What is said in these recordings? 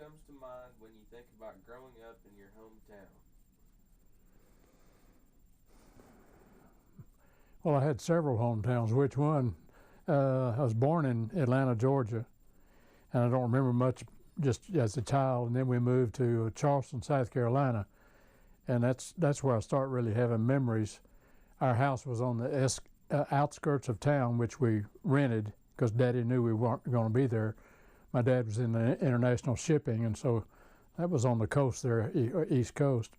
comes to mind when you think about growing up in your hometown? Well, I had several hometowns. Which one? I was born in Atlanta, Georgia, and I don't remember much just as a child. And then we moved to Charleston, South Carolina, and that's where I start really having memories. Our house was on the outskirts of town, which we rented because Daddy knew we weren't going to be there. My dad was in the international shipping, and so that was on the coast there, East Coast.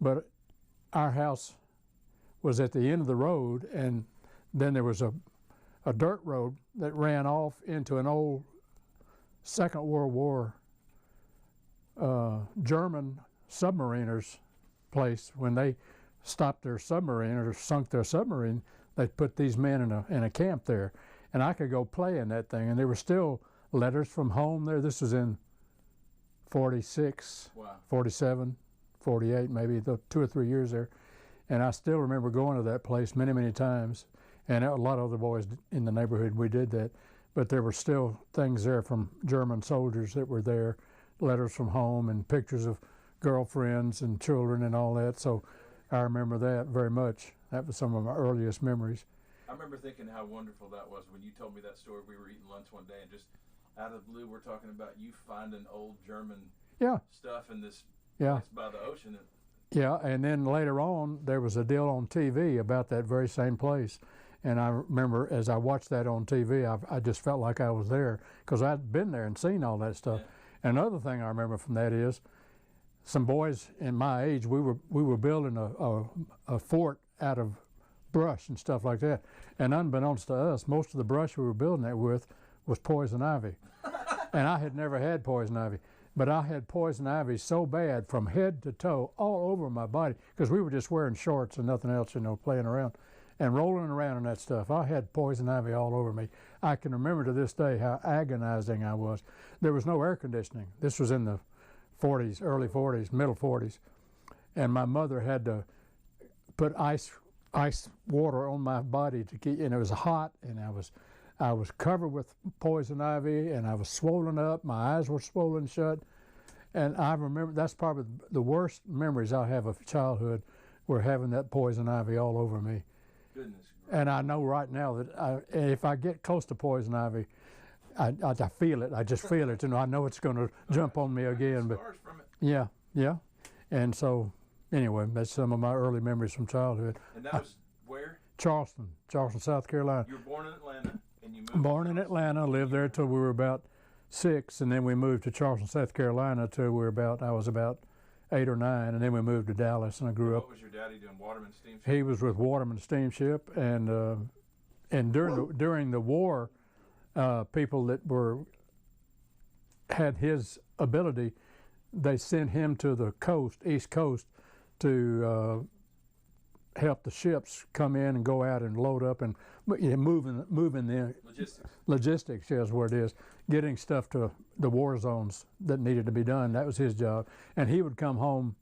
But our house was at the end of the road, and then there was a dirt road that ran off into an old Second World War German submariners place. When they stopped their submarine or sunk their submarine, they put these men in a camp there, and I could go play in that thing. And there were still letters from home there. This was in 46, wow. 47, 48, maybe 2 or 3 years there. And I still remember going to that place many, many times. And a lot of other boys in the neighborhood, we did that. But there were still things there from German soldiers that were there, letters from home and pictures of girlfriends and children and all that. So I remember that very much. That was some of my earliest memories. I remember thinking how wonderful that was when you told me that story. We were eating lunch one day, and just out of the blue, we're talking about you finding old German stuff in this place by the ocean. Yeah, and then later on, there was a deal on TV about that very same place. And I remember as I watched that on TV, I just felt like I was there because I'd been there and seen all that stuff. Yeah. Another thing I remember from that is some boys in my age, we were building a fort out of brush and stuff like that. And unbeknownst to us, most of the brush we were building that with was poison ivy. And I had never had poison ivy. But I had poison ivy so bad from head to toe, all over my body, because we were just wearing shorts and nothing else, playing around and rolling around in that stuff. I had poison ivy all over me. I can remember to this day how agonizing I was. There was no air conditioning. This was in the 40s, early 40s, middle 40s. And my mother had to put ice water on my body to keep, and it was hot, and I was covered with poison ivy, and I was swollen up. My eyes were swollen shut. And I remember that's probably the worst memories I have of childhood were having that poison ivy all over me. Goodness. And I know right now that if I get close to poison ivy, I feel it. I just feel it. I know it's going to jump on me again. But scars from it. Yeah. And so, anyway, that's some of my early memories from childhood. And that was where? Charleston, South Carolina. You were born in Atlanta. And you moved born in Atlanta, lived there till we were about 6, and then we moved to Charleston, South Carolina till I was about 8 or 9, and then we moved to Dallas, and I grew up. What was your daddy doing, Waterman Steamship? He was with Waterman Steamship, and during the war, people that had his ability, they sent him to the coast, East Coast, to help the ships come in and go out and load up and moving the logistics is where it is, getting stuff to the war zones that needed to be done. That was his job. And he would come home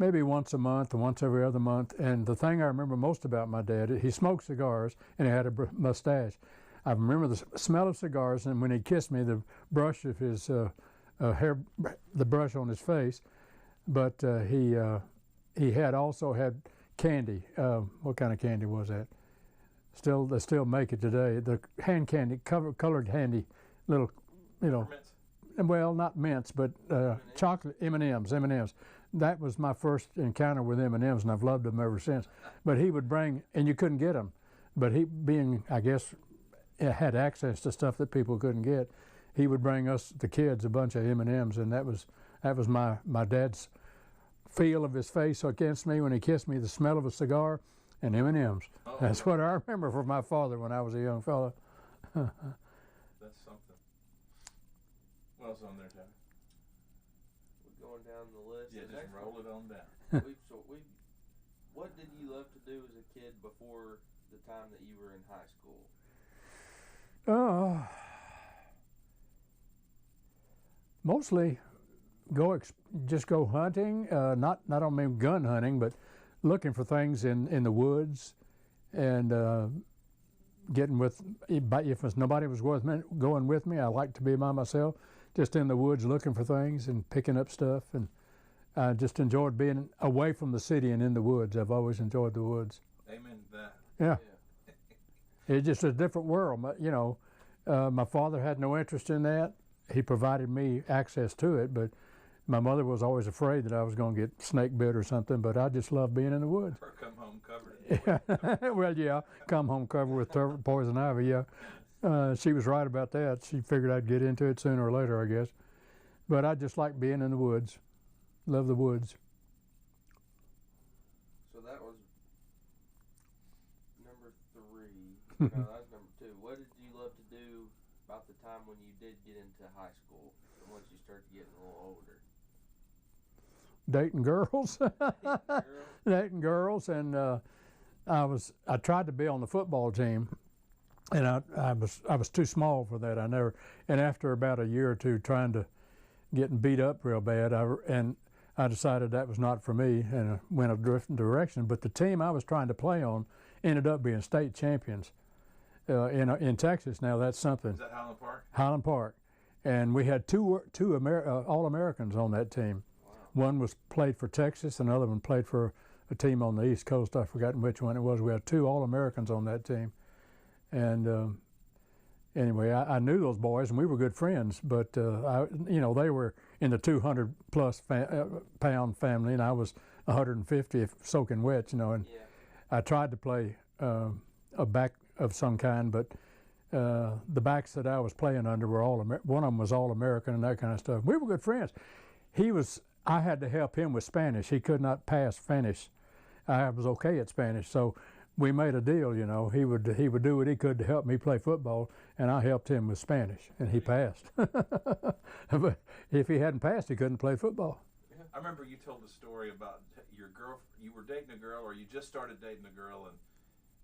maybe once a month or once every other month. And the thing I remember most about my dad, he smoked cigars and he had a mustache. I remember the smell of cigars, and when he kissed me, the brush of his hair, the brush on his face. But he had also had candy. What kind of candy was that? They still make it today. The hand candy, colored candy, little, Mints. Well, not mints, but chocolate M&Ms. That was my first encounter with M&Ms, and I've loved them ever since. But he would bring, and you couldn't get them. But he, being, I guess, had access to stuff that people couldn't get, he would bring us, the kids, a bunch of M&Ms, and that was my dad's feel of his face against me when he kissed me, the smell of a cigar, and M&Ms. Oh, that's what I remember from my father when I was a young fellow. That's something. What else on there, Tyler? We're going down the list. Yeah, just roll it on down. What did you love to do as a kid before the time that you were in high school? Mostly just go hunting. Not I don't mean gun hunting, but looking for things in the woods, and getting with. If nobody was going with me, I liked to be by myself. just in the woods looking for things and picking up stuff. And I just enjoyed being away from the city and in the woods. I've always enjoyed the woods. Amen to that. Yeah. It's just a different world. You know, my father had no interest in that. He provided me access to it, but my mother was always afraid that I was going to get snake bit or something, but I just loved being in the woods. Or come home covered. Well, yeah, come home covered with poison ivy, yeah. She was right about that. She figured I'd get into it sooner or later, I guess. But I just like being in the woods. Love the woods. So that was number 3. No, that was number 2. What did you love to do about the time when you did get into high school, and once you started getting a little older? Dating girls. Dating girls, and I tried to be on the football team, and I was too small for that. And after about a year or two trying to getting beat up real bad, I decided that was not for me, and I went a different direction. But the team I was trying to play on ended up being state champions in Texas. Now that's something. Is that Highland Park? Highland Park, and we had two All-Americans on that team. Wow. One was played for Texas, another one played for a team on the East Coast. I've forgotten which one it was. We had 2 All-Americans on that team, and anyway, I knew those boys, and we were good friends. But they were in the 200-plus pound family, and I was 150, soaking wet. And I tried to play a back of some kind, but the backs that I was playing under were one of them was All-American and that kind of stuff. We were good friends. I had to help him with Spanish. He could not pass Spanish. I was okay at Spanish, so we made a deal. He would do what he could to help me play football, and I helped him with Spanish, and he passed. But if he hadn't passed, he couldn't play football. I remember you told a story about your girl. You were dating a girl, or you just started dating a girl, and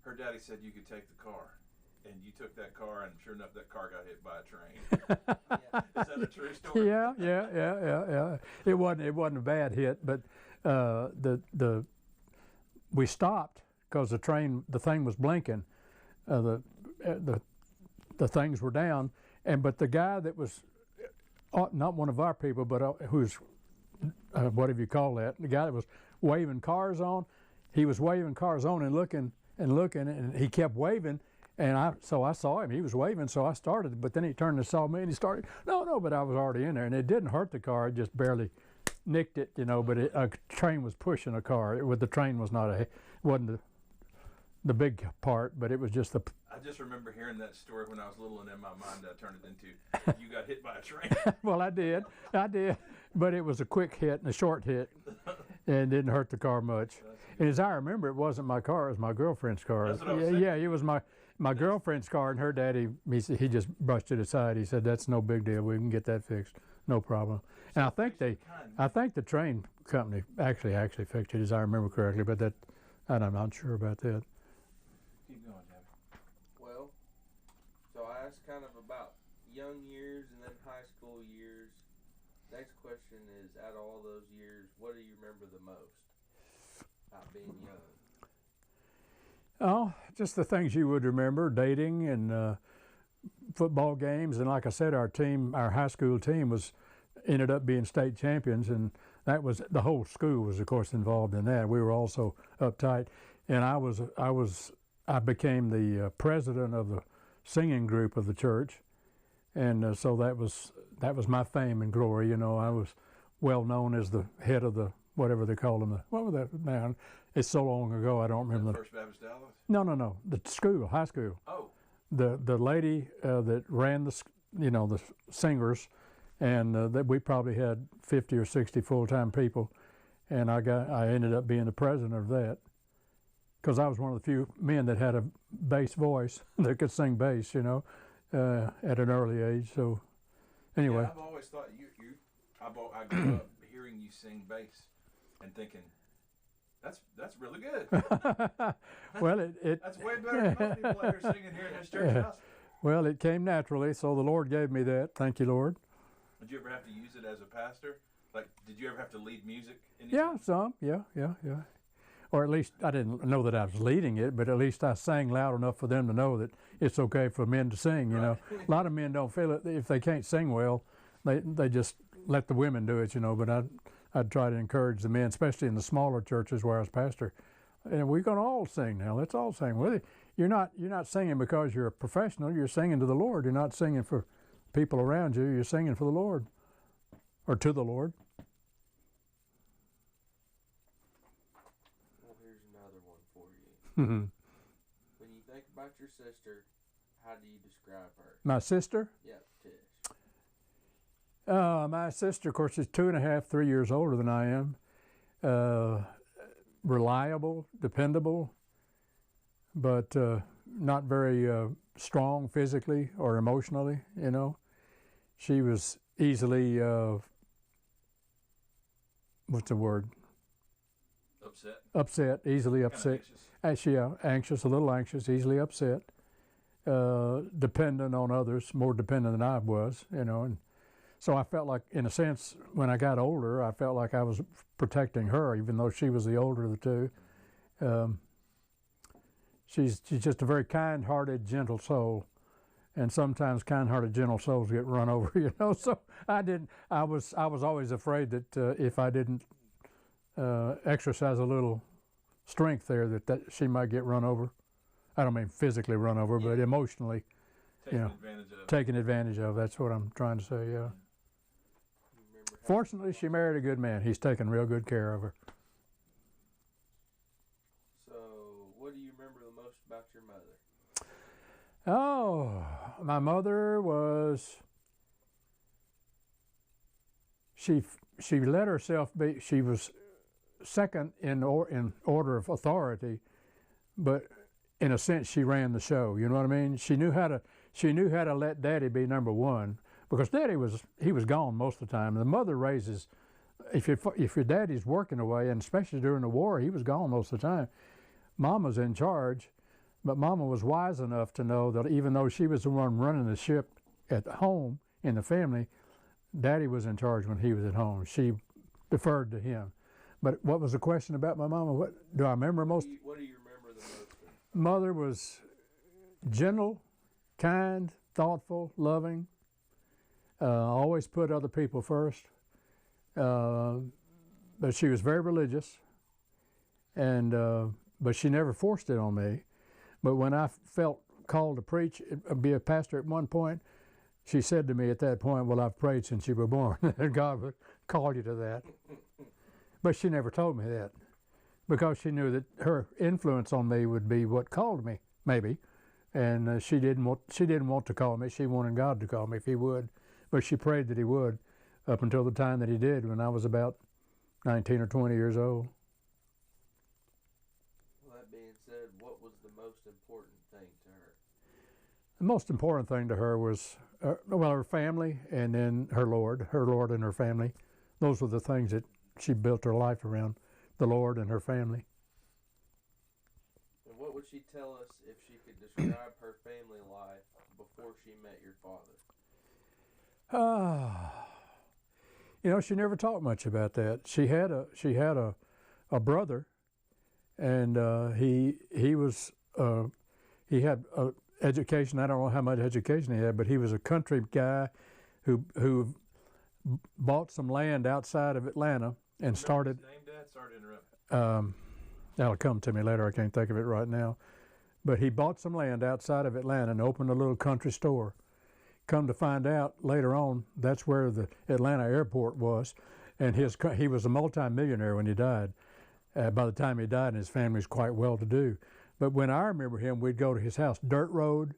her daddy said you could take the car, and you took that car, and sure enough, that car got hit by a train. Is that a true story? Yeah. It wasn't a bad hit, but we stopped because the thing was blinking. The things were down, but the guy that was not one of our people, but who's whatever you call that, the guy that was waving cars on, he was waving cars on and looking, and he kept waving, and so I saw him. He was waving, so I started, but then he turned and saw me, and he started, no, but I was already in there, and it didn't hurt the car, it just barely nicked it, but a train was pushing a car. The train was wasn't the big part, but it was just the. I just remember hearing that story when I was little, and in my mind I turned it into, you got hit by a train. Well, I did, but it was a quick hit and a short hit, and didn't hurt the car much. And as I remember, it wasn't my car; it was my girlfriend's car. That's what I was saying. Yeah, it was my girlfriend's car, and her daddy, he just brushed it aside. He said, "That's no big deal. We can get that fixed, no problem." And I think the train company actually fixed it, as I remember correctly, but I'm not sure about that. Keep going, Jasper. Well, so I asked kind of about young years and then high school years. Next question is, out of all those years, what do you remember the most about being young? Oh, just the things you would remember, dating and football games. And like I said, our high school team ended up being state champions, and that was the whole school was, of course, involved in that. We were also uptight, and I became the president of the singing group of the church, and so that was my fame and glory. I was well known as the head of the whatever they called them. What was that now? It's so long ago I don't remember. First Baptist Dallas? No. The school, high school. Oh. The lady that ran the singers. And that we probably had 50 or 60 full-time people, and I ended up being the president of that, because I was one of the few men that had a bass voice that could sing bass, at an early age. So, anyway. Yeah, I've always thought I grew up hearing you sing bass and thinking, that's really good. Well, that's way better than most people out here singing here in this church house. Well, it came naturally, so the Lord gave me that. Thank you, Lord. Did you ever have to use it as a pastor? Like, did you ever have to lead music? Yeah, some. Yeah. Or at least I didn't know that I was leading it, but at least I sang loud enough for them to know that it's okay for men to sing. Right. A lot of men don't feel it if they can't sing well. they just let the women do it, you know. But I'd try to encourage the men, especially in the smaller churches where I was pastor. And we're going to all sing now. Let's all sing. Well, you're not singing because you're a professional. You're singing to the Lord. You're not singing for people around you. You're singing for the Lord, or to the Lord. Well, here's another one for you. Mm-hmm. When you think about your sister, how do you describe her? My sister? Yep, Tish. My sister, of course, is 2.5, 3 years older than I am. Reliable, dependable, but not very strong physically or emotionally, you know. She was easily, what's the word? Upset, easily upset. Anxious, a little anxious, easily upset, dependent on others, more dependent than I was, you know. And so I felt like, in a sense, when I got older, I felt like I was protecting her, even though she was the older of the two. She's just a very kind-hearted, gentle soul, and sometimes kind-hearted, gentle souls get run over, you know. So I was always afraid that if I didn't exercise a little strength there, that she might get run over. I don't mean physically run over, but emotionally, taken advantage of. That's what I'm trying to say. Yeah. Fortunately, she married a good man. He's taken real good care of her. So, what do you remember the most about your mother? Oh, my mother was. She let herself be. She was second in order of authority, but in a sense, she ran the show. You know what I mean? She knew how to let Daddy be number one. Because Daddy was gone most of the time. The mother raises, if your daddy's working away, and especially during the war, he was gone most of the time. Mama's in charge, but Mama was wise enough to know that even though she was the one running the ship at home in the family, Daddy was in charge when he was at home. She deferred to him. But what was the question about my mama? What do I remember most? What do you remember the most? Mother was gentle, kind, thoughtful, loving. Always put other people first, but she was very religious, and but she never forced it on me. But when I felt called to preach, be a pastor at one point, she said to me at that point, "Well, I've prayed since you were born, and God would call you to that." But she never told me that, because she knew that her influence on me would be what called me, maybe, and she didn't want to call me. She wanted God to call me if He would. But she prayed that He would, up until the time that He did, when I was about 19 or 20 years old. Well, that being said, what was the most important thing to her? The most important thing to her was, her family, and then her Lord and her family. Those were the things that she built her life around, the Lord and her family. And what would she tell us if she could describe her family life before she met your father? You know, she never talked much about that. She had a brother, and he had education. I don't know how much education he had, but he was a country guy who bought some land outside of Atlanta and started. His name, Dad? Sorry to interrupt. That'll come to me later. I can't think of it right now. But he bought some land outside of Atlanta and opened a little country store. Come to find out later on, that's where the Atlanta airport was, and he was a multi-millionaire when he died. By the time he died, and his family was quite well-to-do. But when I remember him, we'd go to his house, dirt road,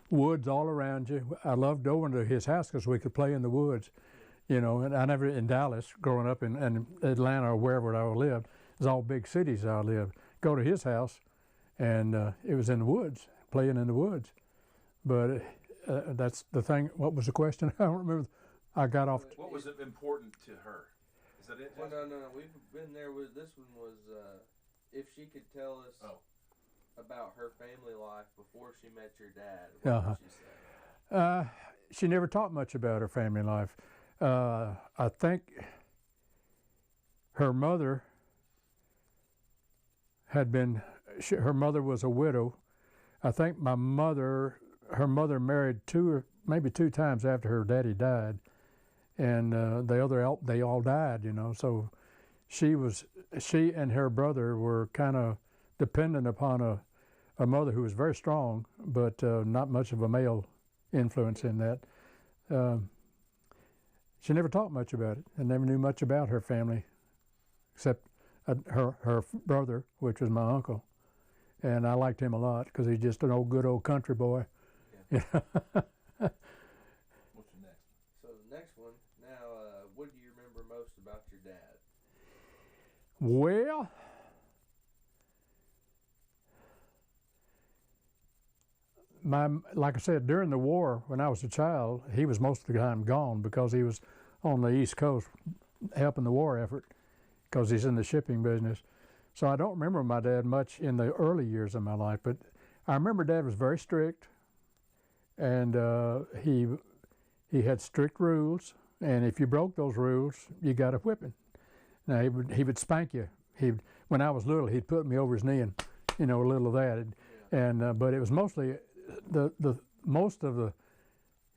woods all around you. I loved going to his house because we could play in the woods, you know. And I never, in Dallas, growing up in Atlanta or wherever I lived, it was all big cities I lived. Go to his house, and it was in the woods, playing in the woods. But that's the thing. What was the question? I don't remember. I got off. What was important to her? Is that it? Well, no. We've been there with this one was if she could tell us about her family life before she met your dad. What would she say? She never talked much about her family life. I think her mother had been. Her mother was a widow. I think her mother married two times after her daddy died, and they all died, you know. So she and her brother were kind of dependent upon a mother who was very strong, but not much of a male influence in that. She never talked much about it and never knew much about her family, except her brother, which was my uncle. And I liked him a lot because he's just an good old country boy. Yeah. What's the next? So the next one, now, what do you remember most about your dad? Well, like I said, during the war, when I was a child, he was most of the time gone because he was on the East Coast helping the war effort because he's in the shipping business. So I don't remember my dad much in the early years of my life, but I remember Dad was very strict, and he had strict rules, and if you broke those rules, you got a whipping. Now he would spank you. When I was little, he'd put me over his knee and, you know, a little of that, and but it was mostly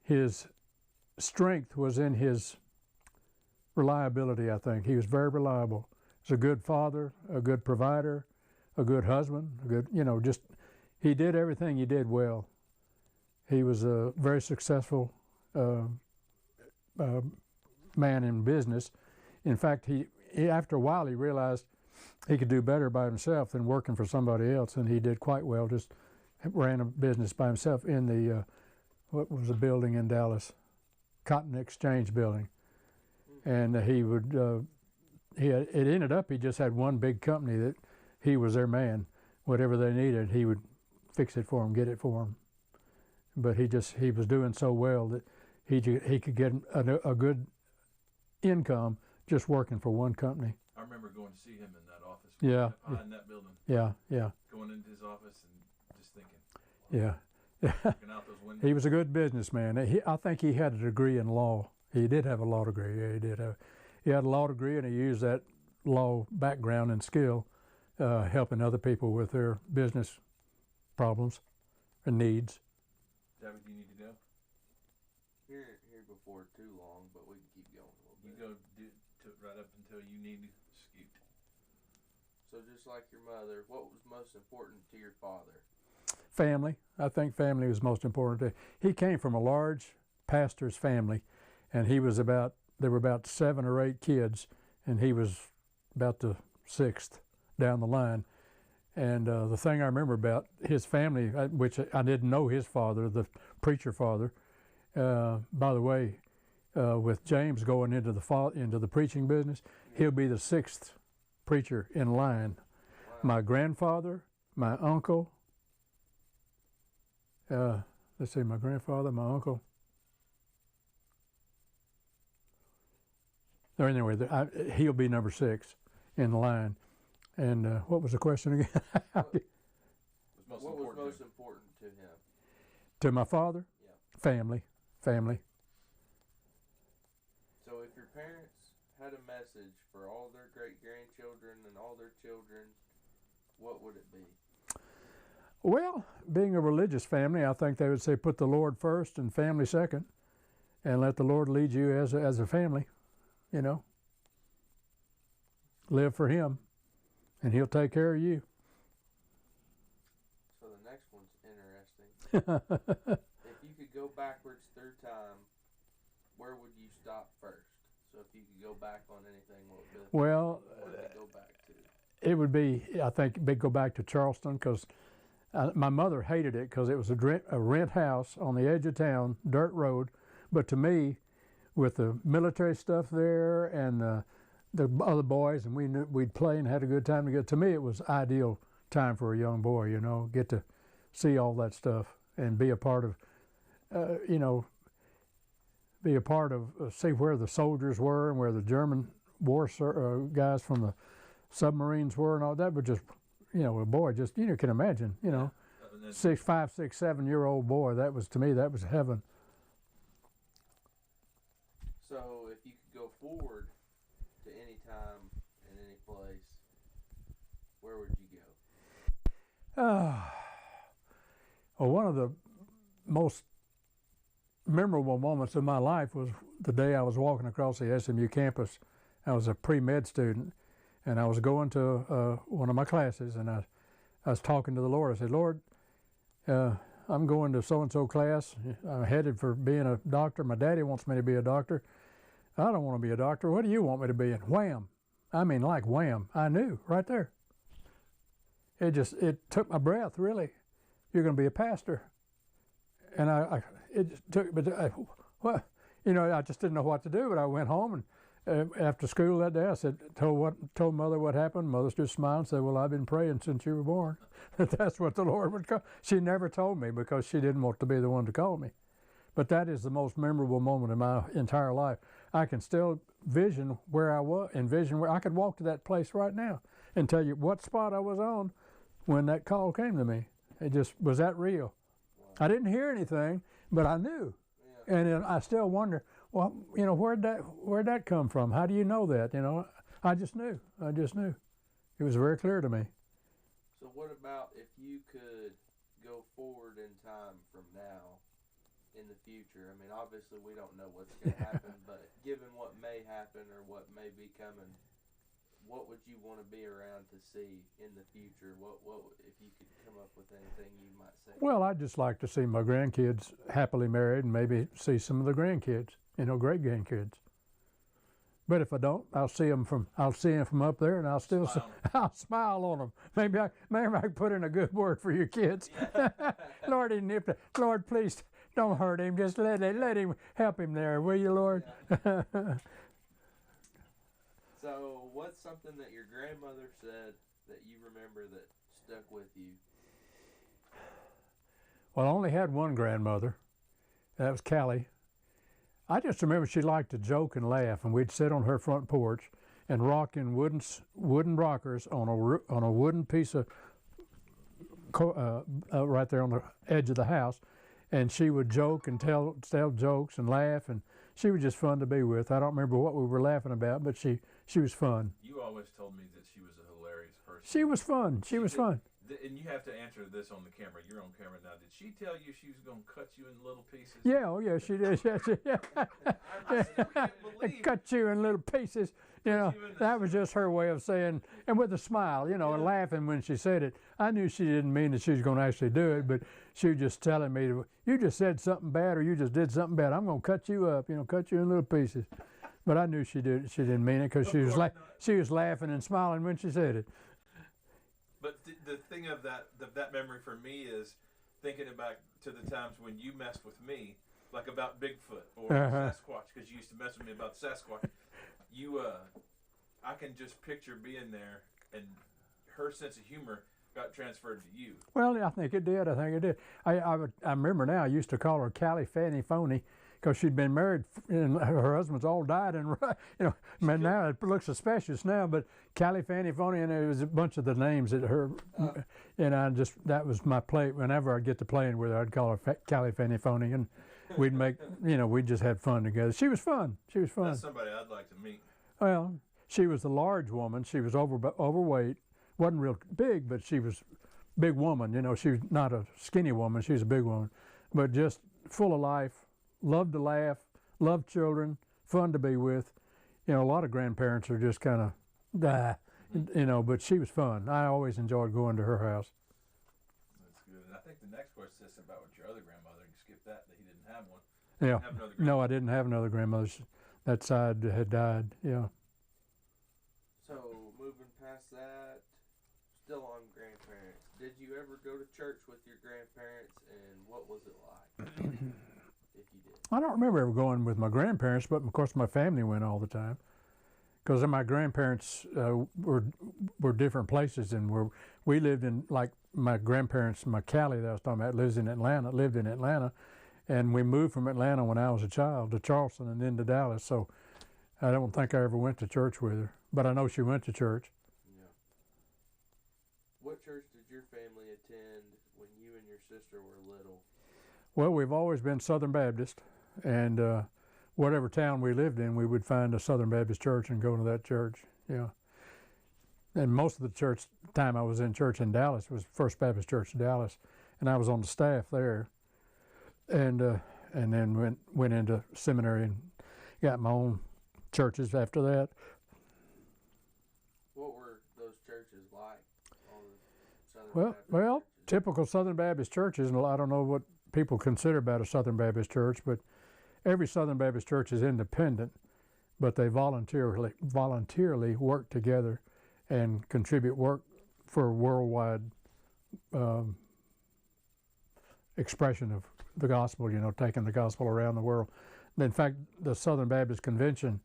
his strength was in his reliability. I think he was very reliable. He was a good father, a good provider, a good husband, a good, you know, just he did everything he did well. He was a very successful man in business. In fact, he after a while he realized he could do better by himself than working for somebody else, and he did quite well. Just ran a business by himself in the what was a building in Dallas, Cotton Exchange building, and it ended up he just had one big company that he was their man. Whatever they needed, he would fix it for them, get it for them. But he was doing so well that he could get a good income just working for one company. I remember going to see him in that office. Yeah. Behind that building. Yeah. Going into his office and just thinking. Yeah. Looking out those windows. He was a good businessman. I think he had a degree in law. He did have a law degree. Yeah, he did. He had a law degree, and he used that law background and skill helping other people with their business problems and needs. David, do you need to go? Here before too long, but we can keep going a little bit. You go right up until you need to scoot. So just like your mother, what was most important to your father? Family. I think family was most important. He came from a large pastor's family, and there were about 7 or 8 kids, and he was about the 6th down the line. And the thing I remember about his family, which I didn't know his father, the preacher father. By the way, with James going into the preaching business, he'll be the 6th preacher in line. Wow. My grandfather, my uncle. Let's see, my grandfather, my uncle. So anyway, he'll be number 6 in the line. And what was the question again? What was most important to him? To my father? Yeah. Family. So if your parents had a message for all their great-grandchildren and all their children, what would it be? Well, being a religious family, I think they would say put the Lord first and family second, and let the Lord lead you as a family, you know. Live for Him, and He'll take care of you. So the next one's interesting. If you could go backwards through time, where would you stop first? So if you could go back on anything, what would you go back to? It would be, I think, go back to Charleston, because my mother hated it because it was a rent house on the edge of town, dirt road. But to me, with the military stuff there and the other boys, and we'd play and had a good time together. To me, it was ideal time for a young boy, you know, get to see all that stuff and be a part of, see where the soldiers were and where the German war guys from the submarines were and all that. But just, you know, a boy, just, you know, can imagine, you know, 5, 6, 7-year-old boy. That was, to me, that was heaven. So if you could go forward to any time and any place, where would you go? Well, one of the most memorable moments of my life was the day I was walking across the SMU campus. I was a pre-med student, and I was going to one of my classes, and I was talking to the Lord. I said, Lord, I'm going to so-and-so class. I'm headed for being a doctor. My daddy wants me to be a doctor. I don't want to be a doctor. What do you want me to be? And wham. I mean, like wham. I knew right there. It took my breath, really. You're going to be a pastor. And it just took, but well, you know, I just didn't know what to do. But I went home, and after school that day, I told Mother what happened. Mother just smiled and said, well, I've been praying since you were born. That's what the Lord would call. She never told me because she didn't want to be the one to call me. But that is the most memorable moment in my entire life. I can still envision where I could walk to that place right now and tell you what spot I was on when that call came to me. It just was that real. Wow. I didn't hear anything, but I knew. Yeah. And then I still wonder, well, you know, where'd that come from? How do you know that? You know, I just knew. It was very clear to me. So what about if you could go forward in time from now in the future? I mean, obviously we don't know what's going to happen, but given what may happen or what may be coming, what would you want to be around to see in the future? What if you could come up with anything you might say? Well, I'd just like to see my grandkids happily married and maybe see some of the grandkids, you know, great grandkids. But if I don't, I'll see them from up there, and I'll smile on them. Maybe I can put in a good word for your kids. Lord, Lord, please don't hurt him. Just let him help him there, will you, Lord? Yeah. So, what's something that your grandmother said that you remember that stuck with you? Well, I only had one grandmother. That was Callie. I just remember she liked to joke and laugh, and we'd sit on her front porch and rock in wooden rockers on a wooden piece of right there on the edge of the house, and she would joke and tell jokes and laugh, and she was just fun to be with. I don't remember what we were laughing about, but she was fun. You always told me that she was a hilarious person. She was fun. She was fun. And you have to answer this on the camera. You're on camera now. Did she tell you she was going to cut you in little pieces? Yeah, oh yeah, she did. Cut you in little pieces. You know, that was just her way of saying, and with a smile, you know, and laughing when she said it. I knew she didn't mean that she was going to actually do it, but she was just telling me, you just said something bad or you just did something bad. I'm going to cut you up, you know, cut you in little pieces. But I knew she didn't mean it because she was laughing and smiling when she said it. But the thing of that memory for me is thinking back to the times when you messed with me, like about Bigfoot or Sasquatch, because you used to mess with me about Sasquatch. I can just picture being there, and her sense of humor got transferred to you. Well, I think it did. I remember now. I used to call her Callie Fanny Phony because she'd been married and her husband's all died, and you know, man, now it looks suspicious now. But Callie Fanny Phony, and it was a bunch of the names that her, and that was my play. Whenever I'd get to playing with her, I'd call her Callie Fanny Phony, and we'd make, you know, we just had fun together. She was fun. That's somebody I'd like to meet. Well, she was a large woman. She was overweight. Wasn't real big, but she was a big woman. You know, she was not a skinny woman. She was a big woman, but just full of life. Loved to laugh. Loved children. Fun to be with. You know, a lot of grandparents are just kind of, you know. But she was fun. I always enjoyed going to her house. That's good. And I think the next question is about with your other grandmother. You skipped that he didn't have one. Yeah. No, I didn't have another grandmother. That side had died. Yeah. So, moving past that, still on grandparents. Did you ever go to church with your grandparents, and what was it like, if you did? I don't remember ever going with my grandparents, but of course my family went all the time. Because my grandparents were different places, and we lived in, like my grandparents, my Callie that I was talking about lived in Atlanta, and we moved from Atlanta when I was a child to Charleston and then to Dallas. So I don't think I ever went to church with her, but I know she went to church. Yeah. What church did your family attend when you and your sister were little? Well, we've always been Southern Baptist, and whatever town we lived in, we would find a Southern Baptist church and go to that church. Yeah. And most of the time I was in church in Dallas was First Baptist Church in Dallas, and I was on the staff there. And and then went into seminary and got my own churches after that. What were those churches like? All the Southern Baptist Well, churches? typical Southern Baptist churches, and I don't know what people consider about a Southern Baptist church, but every Southern Baptist church is independent, but they voluntarily work together and contribute work for worldwide expression of the gospel, taking the gospel around the world. In fact, the Southern Baptist Convention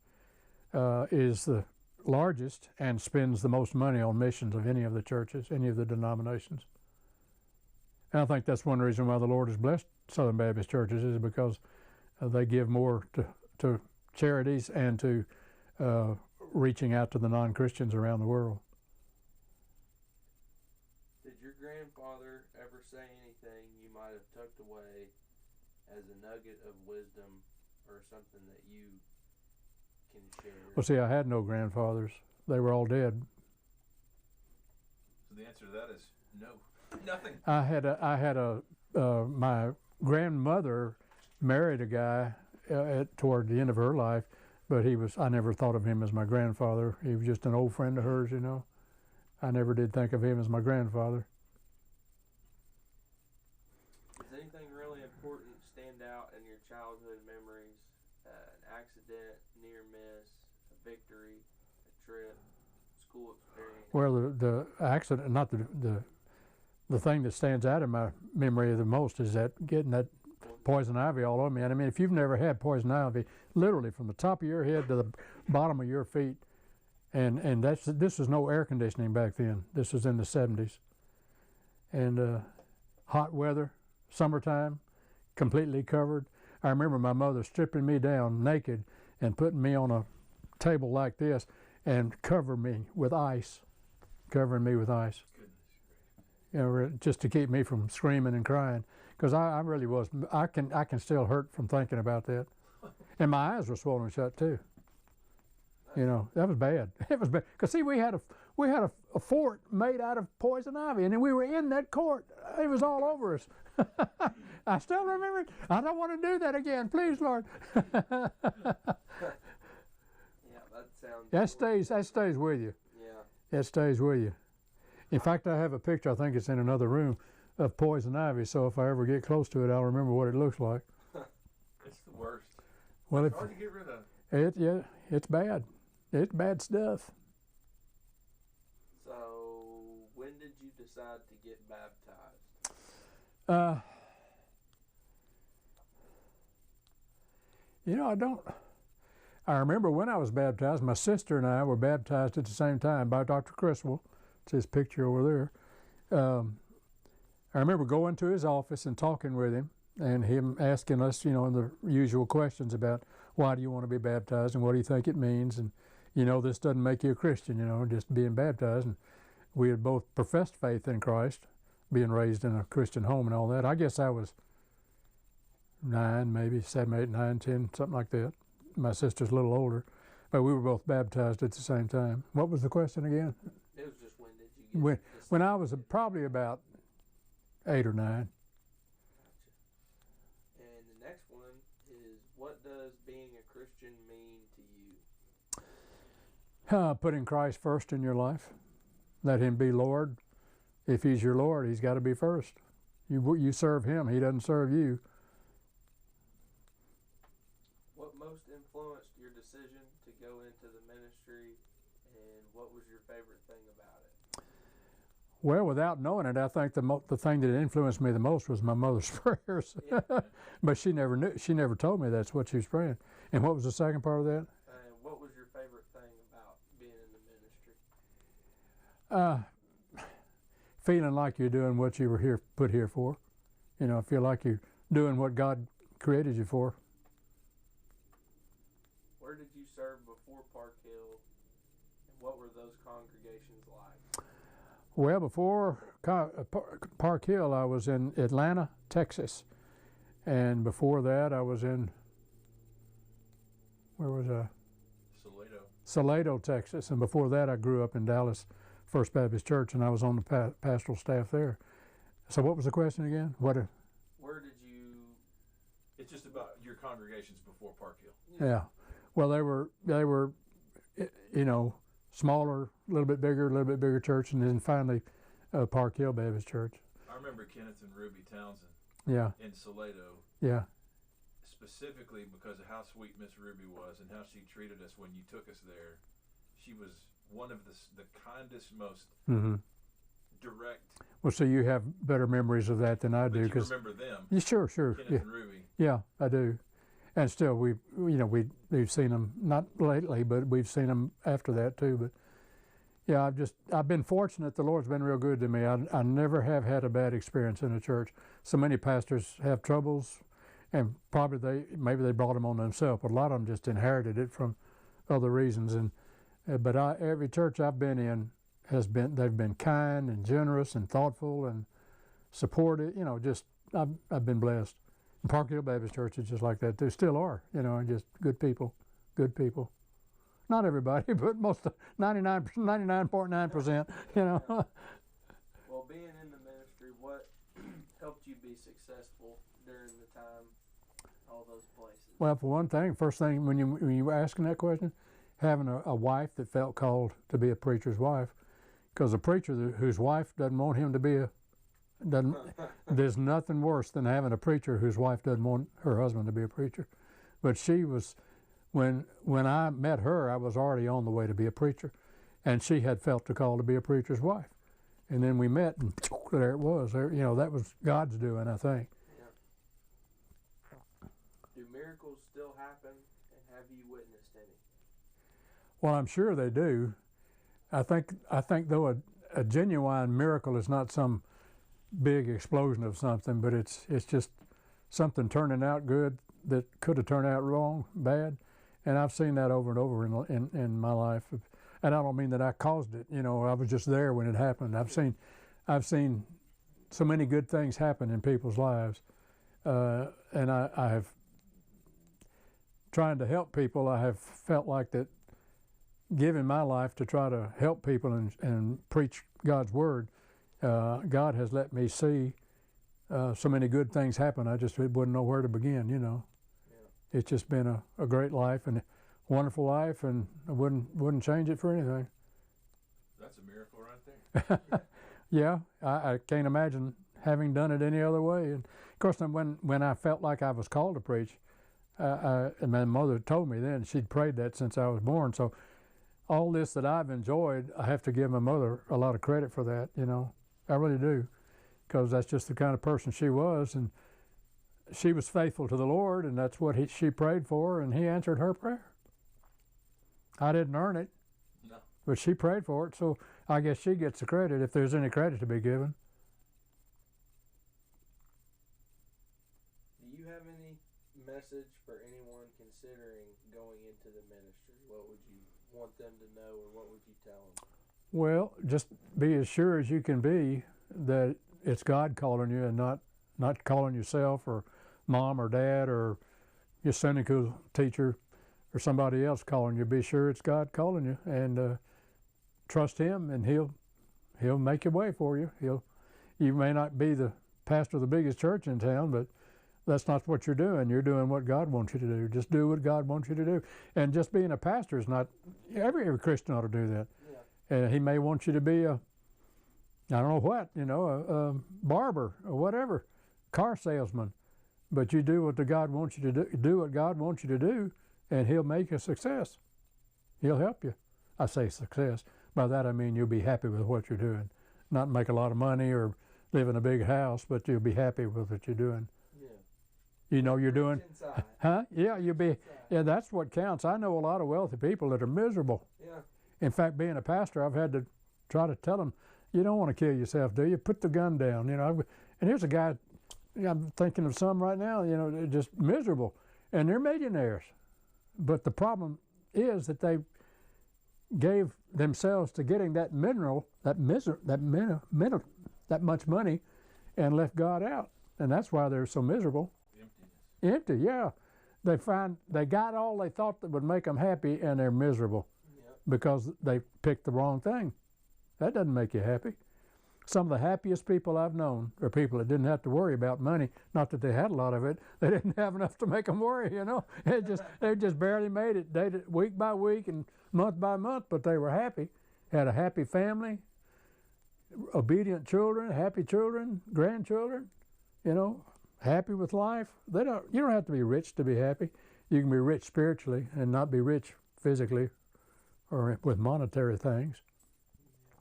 is the largest and spends the most money on missions of any of the churches, any of the denominations. And I think that's one reason why the Lord has blessed Southern Baptist churches, is because they give more to charities and to reaching out to the non-Christians around the world. Did your grandfather ever say anything you might have tucked away as a nugget of wisdom or something that you can share? Well, see, I had no grandfathers. They were all dead. So the answer to that is no, nothing. I had my grandmother married a guy toward the end of her life, but I never thought of him as my grandfather. He was just an old friend of hers, I never did think of him as my grandfather. Does anything really important stand out in your childhood memories? An accident, near miss, a victory, a trip, school experience? Well, the accident, not the thing that stands out in my memory the most is that getting that poison ivy all over me. And I mean, if you've never had poison ivy, literally from the top of your head to the bottom of your feet, and this was no air conditioning back then. This was in the 70s. And hot weather, summertime, completely covered. I remember my mother stripping me down naked and putting me on a table like this and covering me with ice. Just to keep me from screaming and crying. Because I really was, I can still hurt from thinking about that. And my eyes were swollen shut too. That was bad. It was bad. Because see, we had a fort made out of poison ivy, and then we were in that court. It was all over us. I still remember it. I don't want to do that again. Please, Lord. Yeah, that sounds... That stays with you. Yeah. That stays with you. In fact, I have a picture, I think it's in another room, of poison ivy, so if I ever get close to it, I'll remember what it looks like. It's the worst. Well, it's hard to get rid of. It's bad. It's bad stuff. So, when did you decide to get baptized? I remember when I was baptized, my sister and I were baptized at the same time by Dr. Criswell. It's his picture over there. I remember going to his office and talking with him, and him asking us, the usual questions about why do you want to be baptized and what do you think it means, and this doesn't make you a Christian, just being baptized. And we had both professed faith in Christ, being raised in a Christian home and all that. I guess I was 9, maybe 7, 8, 9, 10, something like that. My sister's a little older, but we were both baptized at the same time. What was the question again? It was just when did you get when I was probably about 8 or 9. Gotcha. And the next one is, what does being a Christian mean to you? Putting Christ first in your life. Let him be Lord. If he's your Lord, he's got to be first. You serve him. He doesn't serve you. What most influenced your decision to go into the ministry, and what was your favorite thing about it? Well, without knowing it, I think the thing that influenced me the most was my mother's prayers. Yeah. But she never knew. She never told me that's what she was praying. And what was the second part of that? What was your favorite thing about being in the ministry? Feeling like you're doing what you were put here for. Feel like you're doing what God created you for. Where did you serve before Park Hill, and what were those congregations like? Well, before Park Hill, I was in Atlanta, Texas. And before that, I was in, where was I? Salado, Texas. And before that, I grew up in Dallas First Baptist Church, and I was on the pastoral staff there. So what was the question again? Where did you... It's just about congregations before Park Hill. Yeah. Well, they were, you know, smaller, a little bit bigger church, and then finally Park Hill Baptist Church. I remember Kenneth and Ruby Townsend. Yeah. In Salado. Yeah. Specifically because of how sweet Miss Ruby was and how she treated us when you took us there. She was one of the kindest, most direct. Well, so you have better memories of that than I do. But you remember them. Yeah, sure. Kenneth and Ruby. Yeah, I do. And still, we've seen them, not lately, but we've seen them after that too. But yeah, I've been fortunate. The Lord's been real good to me. I never have had a bad experience in a church. So many pastors have troubles, and probably maybe they brought them on themselves, but a lot of them just inherited it from other reasons. And but every church I've been in they've been kind and generous and thoughtful and supportive. You know, just I've been blessed. And Park Hill Baptist Church is just like that too. Still are, you know, and just good people. Not everybody, but most 99.9%. You know. Well, being in the ministry, what helped you be successful during the time, all those places? Well, for one thing, first thing when you were asking that question, having a wife that felt called to be a preacher's wife, because a preacher whose wife doesn't want him to be there's nothing worse than having a preacher whose wife doesn't want her husband to be a preacher. But she was, when I met her, I was already on the way to be a preacher, and she had felt the call to be a preacher's wife. And then we met, and there it was. You know, that was God's doing, I think. Yeah. Do miracles still happen, and have you witnessed any? Well, I'm sure they do. I think though a genuine miracle is not some big explosion of something, but it's just something turning out good that could have turned out wrong, bad. And I've seen that over and over in my life. And I don't mean that I caused it. You know, I was just there when it happened. I've seen so many good things happen in people's lives, and I have, trying to help people, I have felt like that, giving my life to try to help people and preach God's word. God has let me see so many good things happen. I just wouldn't know where to begin. You know, It's just been a great life and wonderful life, and I wouldn't change it for anything. That's a miracle right there. Yeah, I can't imagine having done it any other way. And of course, when I felt like I was called to preach, and my mother told me then, she'd prayed that since I was born. So all this that I've enjoyed, I have to give my mother a lot of credit for that. You know, I really do, because that's just the kind of person she was, and she was faithful to the Lord, and that's what she prayed for, and He answered her prayer. I didn't earn it, no, but she prayed for it, so I guess she gets the credit if there's any credit to be given. Do you have any message for anyone considering going into the ministry? What would you want them to know, or what would you tell them? Well, just be as sure as you can be that it's God calling you, and not calling yourself or mom or dad or your Sunday school teacher or somebody else calling you. Be sure it's God calling you, and trust Him, and He'll make your way for you. You may not be the pastor of the biggest church in town, but that's not what you're doing. You're doing what God wants you to do. Just do what God wants you to do. And just being a pastor is not, every Christian ought to do that. Yeah. And He may want you to be a barber or whatever, car salesman. But you do what God wants you to do what God wants you to do, and He'll make a success. He'll help you. I say success. By that I mean you'll be happy with what you're doing. Not make a lot of money or live in a big house, but you'll be happy with what you're doing. Yeah. You know you're doing, huh? Yeah, yeah, that's what counts. I know a lot of wealthy people that are miserable. Yeah. In fact, being a pastor, I've had to try to tell them, you don't want to kill yourself, do you? Put the gun down, you know. And here's a guy, I'm thinking of some right now, you know, they're just miserable, and they're millionaires. But the problem is that they gave themselves to getting that much money, and left God out, and that's why they're so miserable. Empty, yeah. They got all they thought that would make them happy, and they're miserable. Yep. Because they picked the wrong thing. That doesn't make you happy. some of the happiest people I've known are people that didn't have to worry about money. Not that they had a lot of it. They didn't have enough to make them worry, you know. They just barely made it week by week and month by month, but they were happy. Had a happy family, obedient children, happy children, grandchildren, you know, happy with life. You don't have to be rich to be happy. You can be rich spiritually and not be rich physically or with monetary things.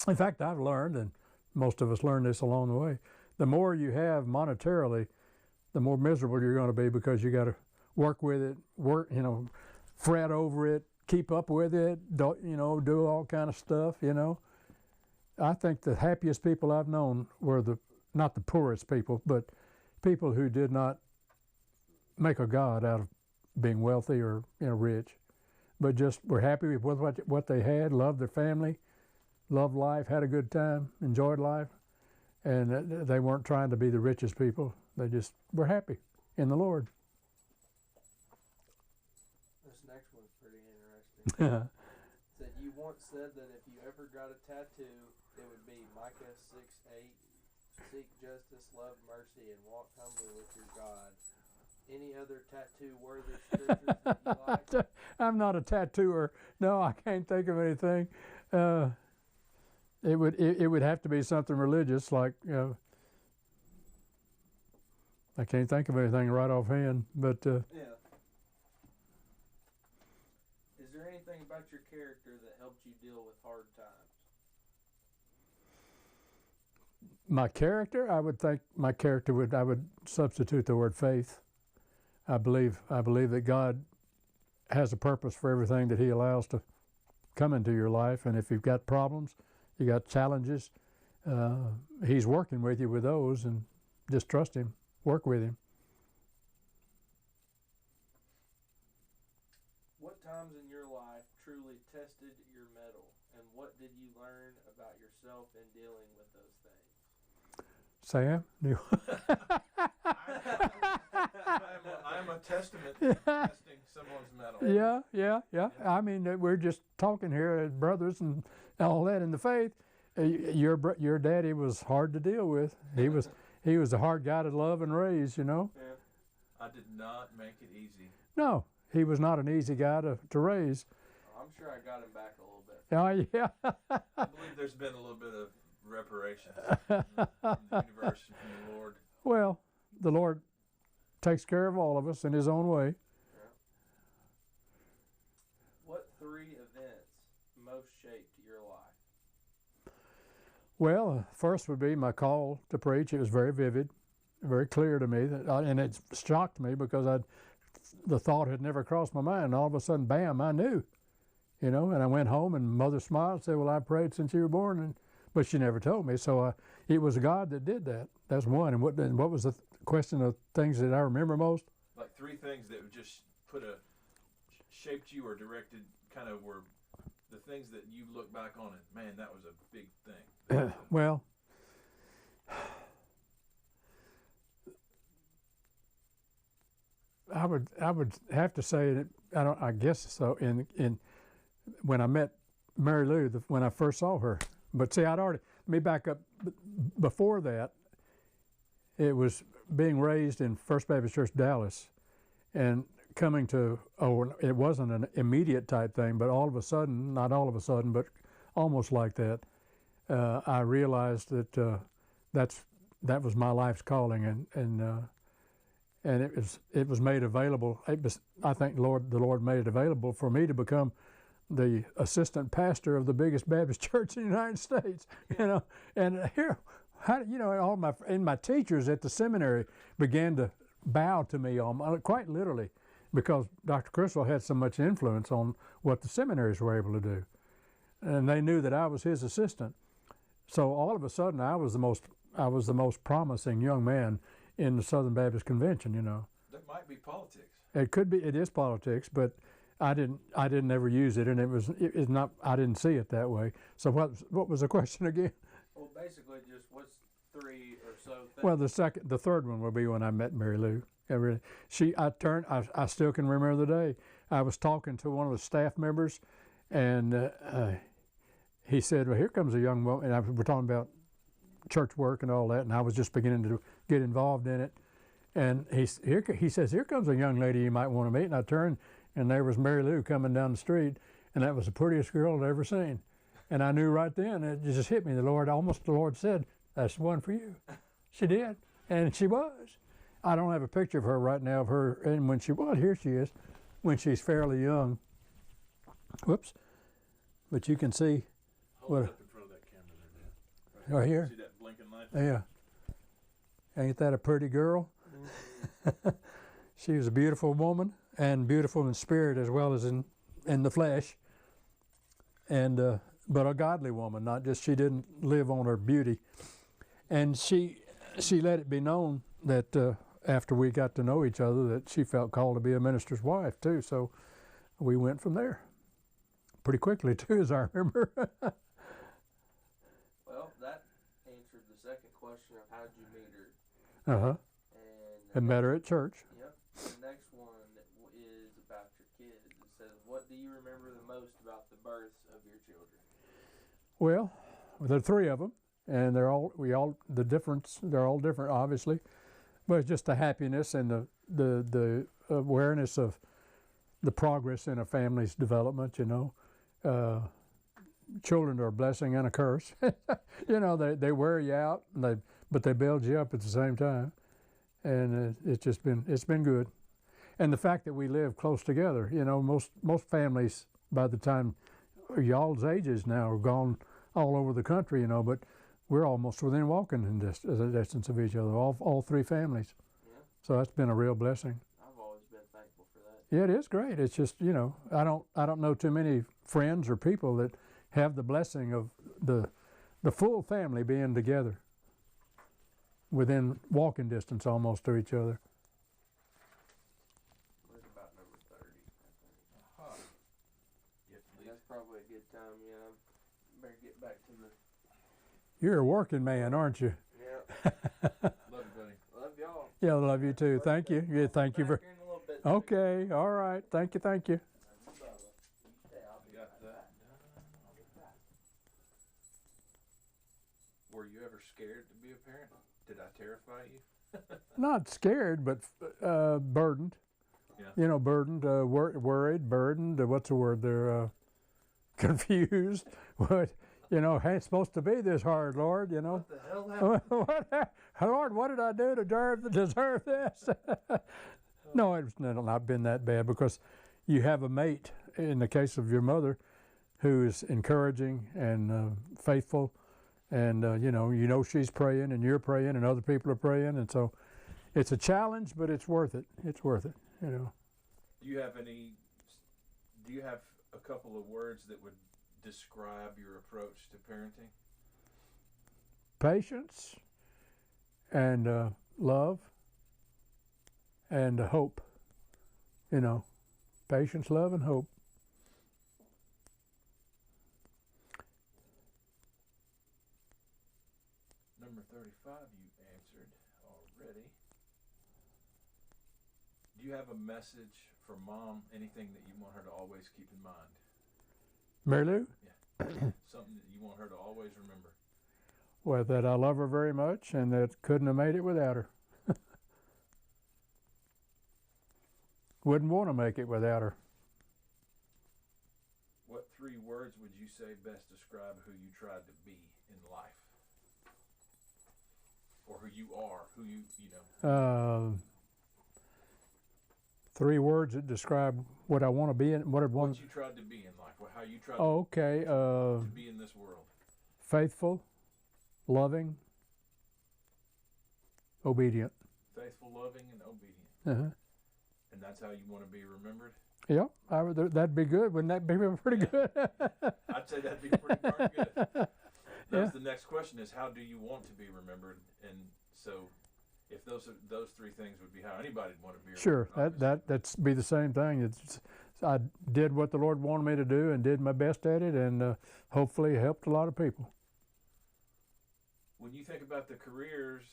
In fact, I've learned, and most of us learn this along the way, the more you have monetarily, the more miserable you're going to be, because you got to work with it, fret over it, keep up with it, do all kind of stuff, you know. I think the happiest people I've known were not the poorest people, but people who did not make a god out of being wealthy or rich, but just were happy with what they had, loved their family, loved life, had a good time, enjoyed life, and they weren't trying to be the richest people. They just were happy in the Lord. This next one's pretty interesting. Said you once said that if you ever got a tattoo, it would be Micah 6:8. Seek justice, love mercy, and walk humbly with your God. Any other tattoo-worthy scriptures that you like? I'm not a tattooer. No, I can't think of anything. It would have to be something religious, like I can't think of anything right offhand. But yeah. Is there anything about your character that helped you deal with hard times? My character, I would think my character I would substitute the word faith. I believe that God has a purpose for everything that He allows to come into your life, and if you've got problems, you got challenges, He's working with you with those, and just trust Him, work with Him. What times in your life truly tested your mettle, and what did you learn about yourself in dealing with those things? Sam? I'm a testament to testing someone's mettle. Yeah. I mean, we're just talking here as brothers and all that in the faith. Your daddy was hard to deal with. He was a hard guy to love and raise, you know. Yeah. I did not make it easy. No, he was not an easy guy to raise. I'm sure I got him back a little bit. Oh, yeah. I believe there's been a little bit of reparations from the universe and from the Lord. Well, the Lord takes care of all of us in His own way. Yeah. What 3 events most shaped your life? Well, first would be my call to preach. It was very vivid, very clear to me, and it shocked me because the thought had never crossed my mind. And all of a sudden, bam, I knew, you know. And I went home, and Mother smiled and said, "Well, I prayed since you were born," but she never told me. So it was God that did that. That's one. And what was the question of things that I remember most? Like 3 things that just shaped you or directed, kind of were the things that you look back on and, man, that was a big thing. Well, I would have to say that I guess so. In when I met Mary Lou, when I first saw her, but see, let me back up. Before that, it was being raised in First Baptist Church, Dallas, and coming to, it wasn't an immediate type thing, but all of a sudden, not all of a sudden, but almost like that, I realized that that was my life's calling, and it was made available. I think the Lord made it available for me to become the assistant pastor of the biggest Baptist church in the United States. You know, and here, all my teachers at the seminary began to bow to me, quite literally, because Dr. Crystal had so much influence on what the seminaries were able to do, and they knew that I was his assistant. So all of a sudden, I was the most promising young man in the Southern Baptist Convention. You know, that might be politics. It could be. It is politics, but I didn't ever use it, and it's not. I didn't see it that way. So what was the question again? Well, basically, just what's 3 or so things? Well, the third one will be when I met Mary Lou. I still can remember the day. I was talking to one of the staff members, and he said, "Well, here comes a young woman." And we're talking about church work and all that, and I was just beginning to get involved in it. And he says, "Here comes a young lady you might want to meet." And I turned, and there was Mary Lou coming down the street, and that was the prettiest girl I'd ever seen. And I knew right then, it just hit me. The Lord said, "That's the one for you." She did, and she was. I don't have a picture of her right now of her, and when she was, here she is, when she's fairly young. Whoops. But you can see. Hold it up in front of that camera there, Dan. Right here? See that blinking light? Yeah. Ain't that a pretty girl? She was a beautiful woman, and beautiful in spirit as well as in the flesh. And but a godly woman, not just, she didn't live on her beauty. And she let it be known that after we got to know each other, that she felt called to be a minister's wife too. So we went from there pretty quickly too, as I remember. Well, that answered the second question of how did you meet her. Uh-huh. And met her at church. Yep. The next one is about your kids. It says, "What do you remember the most about the births of your children?" Well, there are three of them, and they're all different, obviously, but it's just the happiness and the awareness of the progress in a family's development. Children are a blessing and a curse. They wear you out, but they build you up at the same time, and it's been good. And the fact that we live close together, most families by the time y'all's ages now are gone all over the country, but we're almost within walking distance of each other, all three families. Yeah. So that's been a real blessing. I've always been thankful for that. Yeah, it is great. It's just, I don't know too many friends or people that have the blessing of the full family being together within walking distance almost to each other. We're about number 30, I think. Uh-huh. That's probably a good time, better get back to the... You're a working man, aren't you? Yeah. Love you, buddy. Love y'all. Yeah, I love you too. Thank you. Yeah, thank you very. Back here in a little bit. Okay, all right. Thank you. I'll be I got right that back. done. Were you ever scared to be a parent? Did I terrify you? Not scared, but burdened. Yeah. Burdened, worried, burdened. What's the word there? Confused. What? Ain't supposed to be this hard, Lord. What the hell happened? Lord, what did I do to deserve this? No, it's not been that bad, because you have a mate, in the case of your mother, who is encouraging and faithful, and she's praying, and you're praying, and other people are praying, and so it's a challenge, but it's worth it. It's worth it. Do you have a couple of words that would describe your approach to parenting? Patience and love and hope. Patience, love, and hope. Number 35 you answered already. Do you have a message for Mom, anything that you want her to always keep in mind? Mary Lou? Yeah. Something that you want her to always remember? Well, that I love her very much, and that couldn't have made it without her. Wouldn't want to make it without her. What 3 words would you say best describe who you tried to be in life? Or who you are, 3 words that describe what I want to be in. What you tried to be in life, how you tried okay. to be in this world. Faithful, loving, obedient. Faithful, loving, and obedient. Uh-huh. And that's how you want to be remembered? Yeah, that'd be good. Wouldn't that be pretty good? I'd say that'd be pretty darn good. That's the next question is, how do you want to be remembered? And so if those 3 things would be how anybody'd want to be remembered. Sure, that's be the same thing. I did what the Lord wanted me to do and did my best at it, and hopefully helped a lot of people. When you think about the careers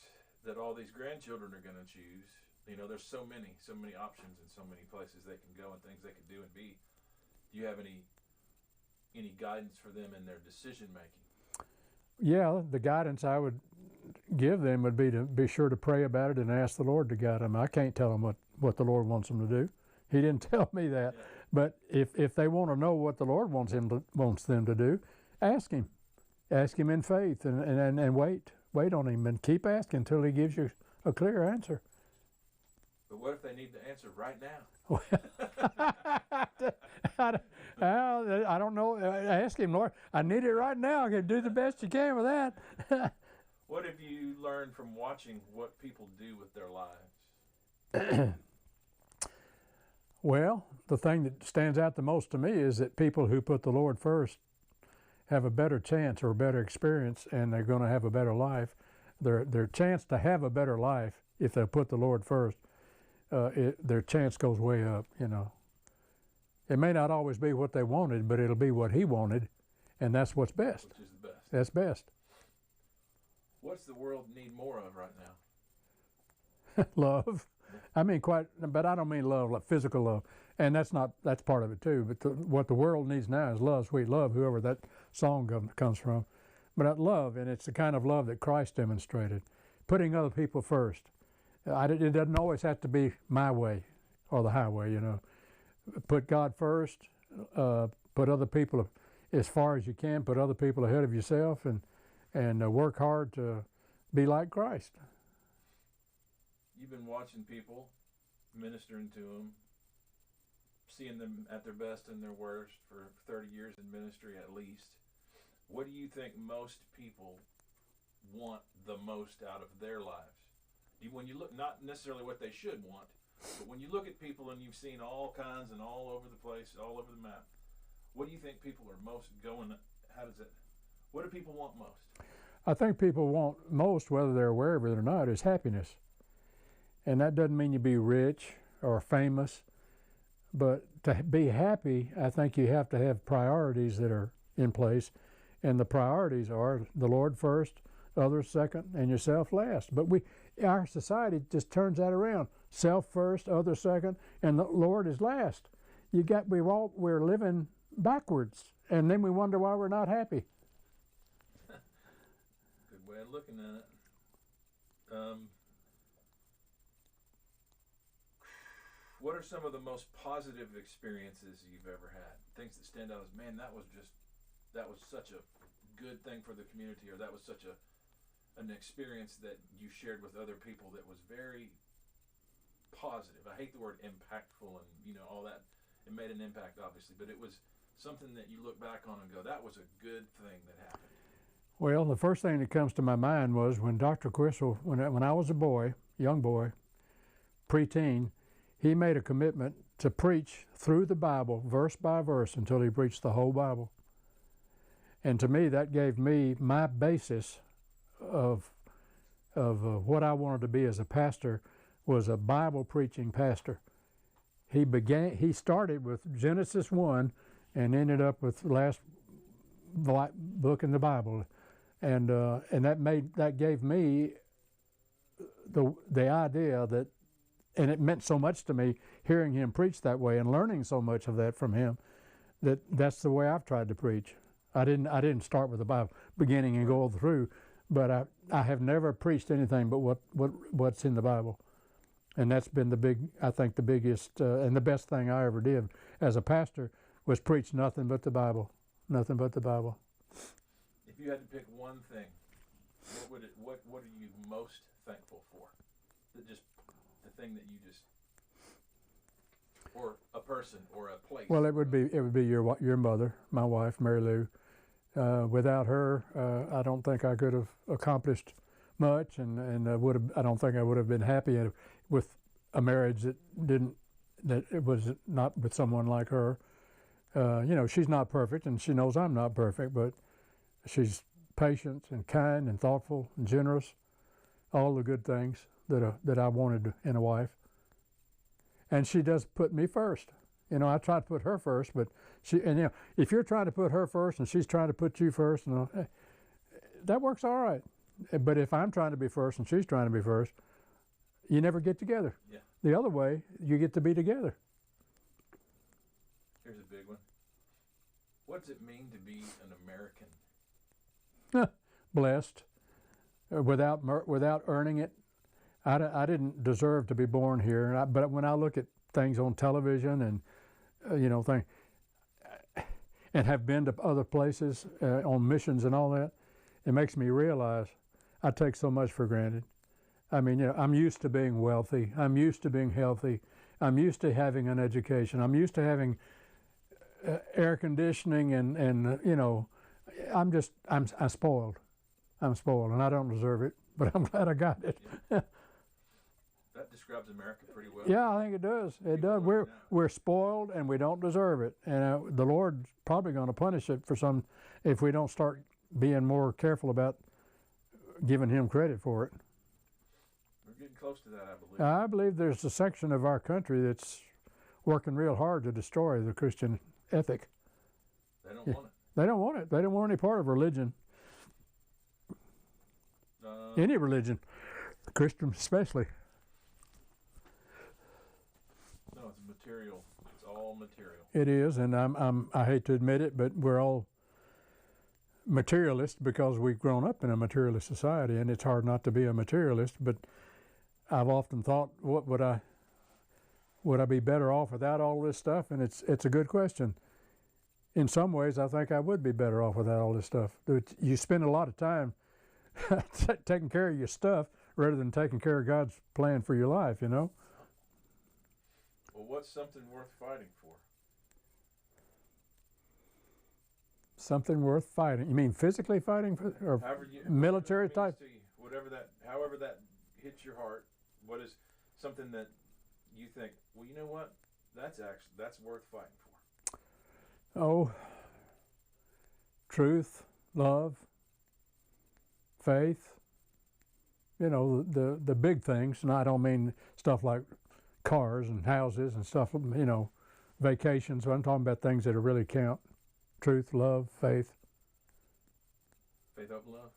that all these grandchildren are going to choose, there's so many options and so many places they can go and things they can do and be. Do you have any guidance for them in their decision making? Yeah, the guidance I would give them would be to be sure to pray about it and ask the Lord to guide them. I can't tell them what the Lord wants them to do. He didn't tell me that. Yeah. But if they want to know what the Lord wants them to do, ask Him. Ask Him in faith and wait on Him and keep asking until He gives you a clear answer. But what if they need the answer right now? I don't know. Ask Him, Lord, I need it right now. Do the best you can with that. What have you learned from watching what people do with their lives? Well, the thing that stands out the most to me is that people who put the Lord first have a better chance or a better experience, and they're going to have a better life. Their chance to have a better life, if they put the Lord first, their chance goes way up, you know. It may not always be what they wanted, but it'll be what He wanted, and that's what's best. Which is the best. That's best. What's the world need more of right now? Love. I mean, but I don't mean love like physical love, and that's part of it too. But what the world needs now is love, sweet love, whoever that song comes from. But that love, and it's the kind of love that Christ demonstrated, putting other people first. It doesn't always have to be my way or the highway, you know. Put God first, put other people as far as you can, put other people ahead of yourself, and work hard to be like Christ. You've been watching people, ministering to them, seeing them at their best and their worst for 30 years in ministry at least. What do you think most people want the most out of their lives? When you look, not necessarily what they should want, but when you look at people and you've seen all kinds and all over the place, all over the map, what do you think people are most going, what do people want most? I think people want most, whether they're aware of it or not, is happiness. And that doesn't mean you be rich or famous, but to be happy, I think you have to have priorities that are in place, and the priorities are the Lord first, others second, and yourself last. But our society just turns that around: self first, others second, and the Lord is last. We're living backwards, and then we wonder why we're not happy. Good way of looking at it. What are some of the most positive experiences you've ever had? Things that stand out as, man, that was such a good thing for the community, or that was such an experience that you shared with other people that was very positive. I hate the word impactful and, you know, all that. It made an impact, obviously, but it was something that you look back on and go, that was a good thing that happened. Well, the first thing that comes to my mind was when Dr. Quissel, when I was a boy, young boy, preteen, he made a commitment to preach through the Bible, verse by verse, until he preached the whole Bible. And to me, that gave me my basis of what I wanted to be as a pastor, was a Bible preaching pastor. He started with Genesis 1 and ended up with the last book in the Bible, and that gave me the idea that. And it meant so much to me hearing him preach that way and learning so much of that from him, that's the way I've tried to preach. I didn't start with the Bible beginning and go through, but I have never preached anything but what's in the Bible. And that's been the biggest and the best thing I ever did as a pastor was preach nothing but the Bible. Nothing but the Bible. If you had to pick one thing, what are you most thankful for? The thing that you just, or a person or a place. Well, it would be your mother, my wife, Mary Lou. Without her, I don't think I could have accomplished much, and I don't think I would have been happy with a marriage that it was not with someone like her. You know, she's not perfect, and she knows I'm not perfect, but she's patient and kind and thoughtful and generous, all the good things that I wanted in a wife. And she does put me first. You know, I try to put her first, but if you're trying to put her first and she's trying to put you first, that works all right. But if I'm trying to be first and she's trying to be first, you never get together. Yeah. The other way, you get to be together. Here's a big one. What does it mean to be an American? Blessed. without earning it. I didn't deserve to be born here. But when I look at things on television and things, and have been to other places on missions and all that, it makes me realize I take so much for granted. I mean, I'm used to being wealthy. I'm used to being healthy. I'm used to having an education. I'm used to having air conditioning and I'm spoiled. I'm spoiled, and I don't deserve it, but I'm glad I got it. That describes America pretty well. Yeah, I think it does. It does. We're spoiled, and we don't deserve it. And the Lord's probably going to punish it if we don't start being more careful about giving Him credit for it. We're getting close to that, I believe. I believe there's a section of our country that's working real hard to destroy the Christian ethic. They don't want it. They don't want it. They don't want any part of religion. Any religion, Christian especially. No, it's material. It's all material. It is, and I hate to admit it, but we're all materialists because we've grown up in a materialist society, and it's hard not to be a materialist. But I've often thought, what would I be better off without all this stuff? And it's a good question. In some ways, I think I would be better off without all this stuff. You spend a lot of time taking care of your stuff rather than taking care of God's plan for your life, Well, what's something worth fighting for? Something worth fighting? You mean physically fighting for, or military type? However that hits your heart. What is something that you think, well, you know what? That's worth fighting for. Oh, truth, love, faith, the big things. And I don't mean stuff like cars and houses and stuff, vacations. I'm talking about things that really count. Truth, love, faith. Faith, hope, and love.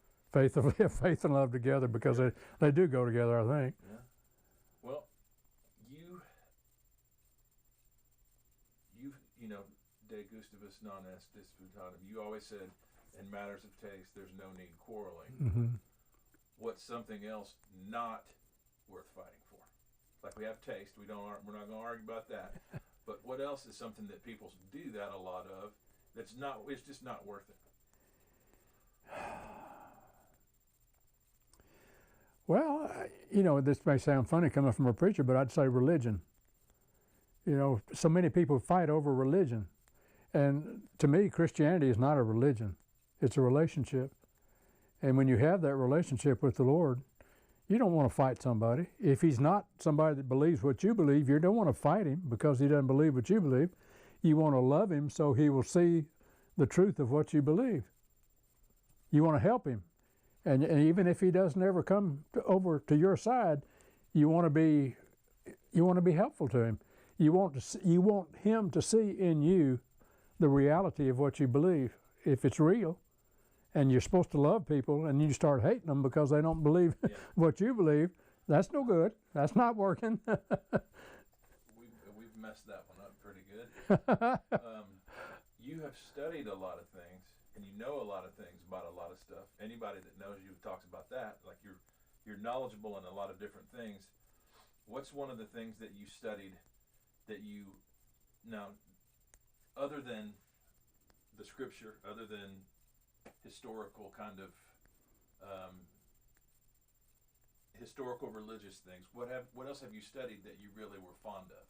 Faith and love together, because they do go together, I think. Yeah. Well, De gustibus non est disputatum. You always said, in matters of taste, there's no need quarreling. Mm-hmm. What's something else not worth fighting for? Like, we have taste. We're not going to argue about that. But what else is something that people do that a lot of? It's just not worth it. Well, this may sound funny coming from a preacher, but I'd say religion. So many people fight over religion. And to me, Christianity is not a religion. It's a relationship. And when you have that relationship with the Lord, you don't want to fight somebody. If he's not somebody that believes what you believe, you don't want to fight him because he doesn't believe what you believe. You want to love him so he will see the truth of what you believe. You want to help him. And even if he doesn't ever come over to your side, you want to be helpful to him. You want him to see in you the reality of what you believe, if it's real. And you're supposed to love people, and you start hating them because they don't believe what you believe. That's no good. That's not working. We've messed that one up pretty good. You have studied a lot of things, and you know a lot of things about a lot of stuff. Anybody that knows you talks about that. Like, you're knowledgeable in a lot of different things. What's one of the things that you studied that other than the scripture, other than historical kind of historical religious things, what else have you studied that you really were fond of,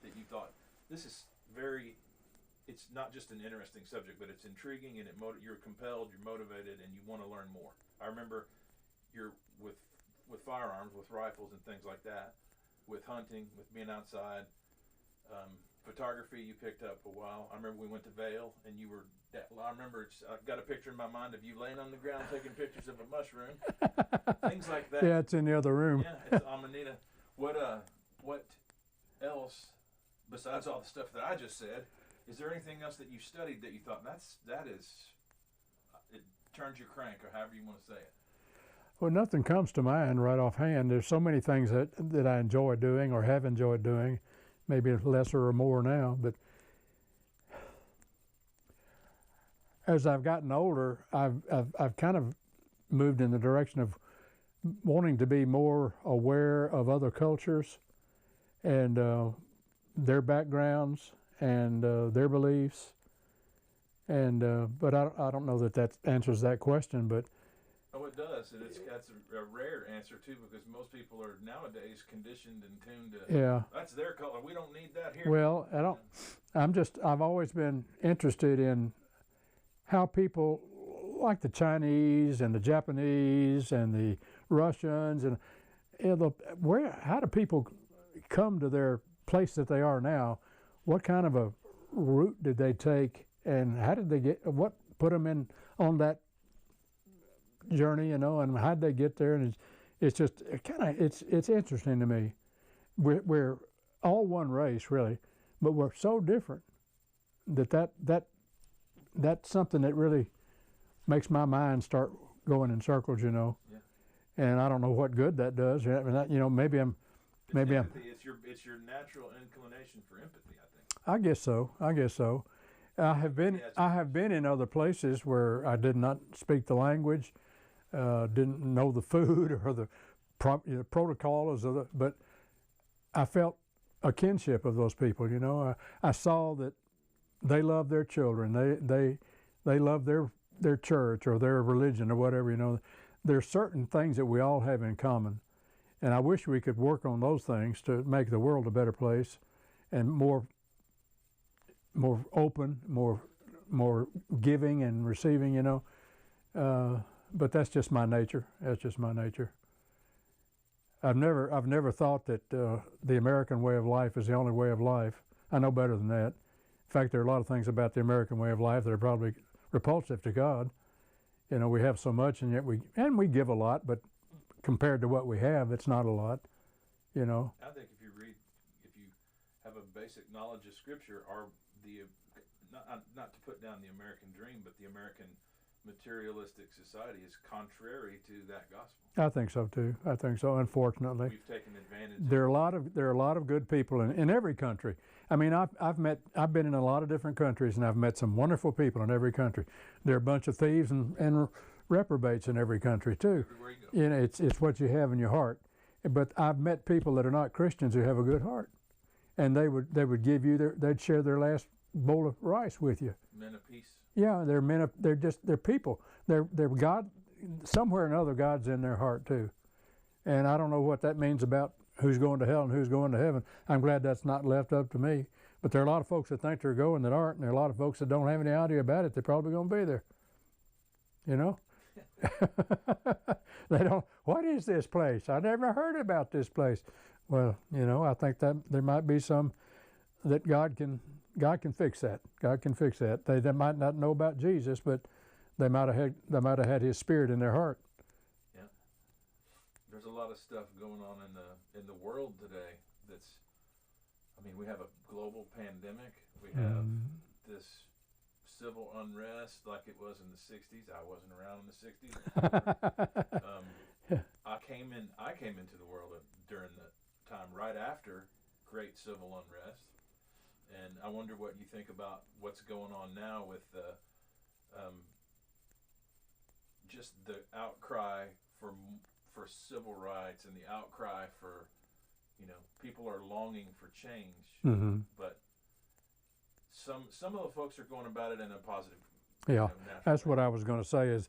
that you thought, it's not just an interesting subject, but it's intriguing, and you're compelled, you're motivated, and you want to learn more? I remember you're with firearms, with rifles and things like that, with hunting, with being outside. Photography you picked up a while. I remember we went to Vail, and I've got a picture in my mind of you laying on the ground taking pictures of a mushroom. Things like that. Yeah, it's in the other room. Yeah, it's Amanita. What else, besides all the stuff that I just said, is there anything else that you studied that you thought, it turns your crank, or however you want to say it? Well, nothing comes to mind right offhand. There's so many things that I enjoy doing or have enjoyed doing. Maybe lesser or more now, but as I've gotten older, I've kind of moved in the direction of wanting to be more aware of other cultures and their backgrounds and their beliefs. And but I don't know that answers that question, but. Oh, it does, and that's a rare answer too, because most people are nowadays conditioned and tuned to. Yeah. That's their color. We don't need that here. Well, I've always been interested in how people like the Chinese and the Japanese and the Russians and how do people come to their place that they are now? What kind of a route did they take, and how did they get? What put them on that journey, and how did they get there? And it's just it's interesting to me. We're all one race, really, but we're so different that's something that really makes my mind start going in circles, Yeah. And I don't know what good that does. I mean, maybe I'm. It's your natural inclination for empathy, I think. I guess so. I have been in other places where I did not speak the language, didn't know the food or the protocols but I felt a kinship of those people. I saw that they love their children. They love their church or their religion or whatever. There's certain things that we all have in common, and I wish we could work on those things to make the world a better place and more open, more giving and receiving. But that's just my nature. I've never thought that the American way of life is the only way of life. I know better than that. In fact, there are a lot of things about the American way of life that are probably repulsive to God. We have so much, and yet we give a lot, but compared to what we have, it's not a lot. I think if you have a basic knowledge of Scripture, not to put down the American dream, but the American materialistic society is contrary to that gospel. I think so too. Unfortunately, we've taken advantage. There are a lot of good people in every country. I mean, I've been in a lot of different countries, and I've met some wonderful people in every country. There are a bunch of thieves and reprobates in every country too. Everywhere you go. It's what you have in your heart. But I've met people that are not Christians who have a good heart, and they would give you they'd share their last bowl of rice with you. Men of peace. Yeah, they're people. They're God. Somewhere or another, God's in their heart too. And I don't know what that means about who's going to hell and who's going to heaven. I'm glad that's not left up to me. But there are a lot of folks that think they're going that aren't, and there are a lot of folks that don't have any idea about it. They're probably going to be there. They don't. What is this place? I never heard about this place. Well, I think that there might be some that God can fix that. God can fix that. They might not know about Jesus, but they might have had His Spirit in their heart. Yeah. There's a lot of stuff going on in the world today. We have a global pandemic. We have this civil unrest like it was in the '60s. I wasn't around in the '60s. I came into the world during the time right after great civil unrest. And I wonder what you think about what's going on now with just the outcry for civil rights and the outcry for, people are longing for change. Mm-hmm. But some of the folks are going about it in a positive. Yeah, that's what I was going to say is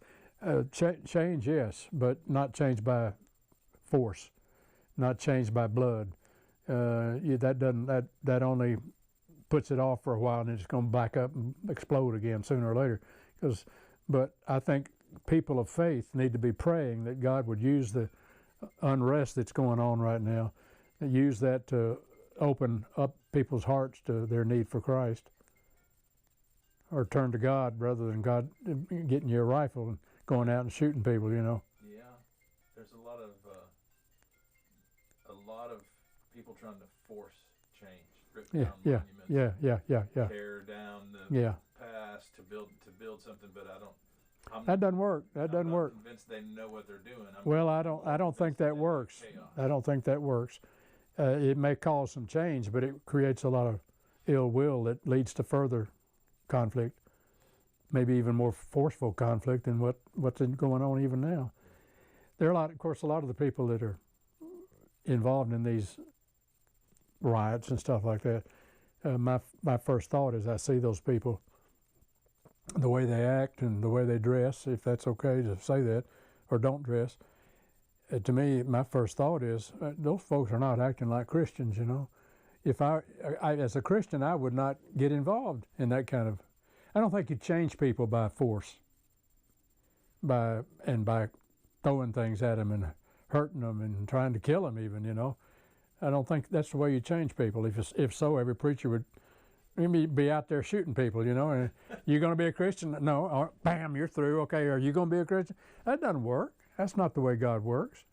change, yes, but not change by force, not change by blood. That only puts it off for a while, and it's going to back up and explode again sooner or later. But I think people of faith need to be praying that God would use the unrest that's going on right now, and use that to open up people's hearts to their need for Christ, or turn to God rather than God getting you a rifle and going out and shooting people. Yeah, there's a lot of people trying to force change. Rip down monuments, tear down the past to build something, but that doesn't work. I'm not convinced they know what they're doing. I don't think that works. I don't think that works. It may cause some change, but it creates a lot of ill will that leads to further conflict, maybe even more forceful conflict than what's going on even now. there are of course, a lot of the people that are involved in these riots and stuff like that. My first thought is I see those people, the way they act and the way they dress, if that's okay to say that, or don't dress. To me, my first thought is those folks are not acting like Christians, you know. If I, as a Christian, I would not get involved in that kind of. I don't think you change people by force, by throwing things at them and hurting them and trying to kill them, even, you know. I don't think that's the way you change people. If so, every preacher would maybe be out there shooting people, you know. And you're going to be a Christian? No. Or, bam, you're through. Okay, are you going to be a Christian? That doesn't work. That's not the way God works.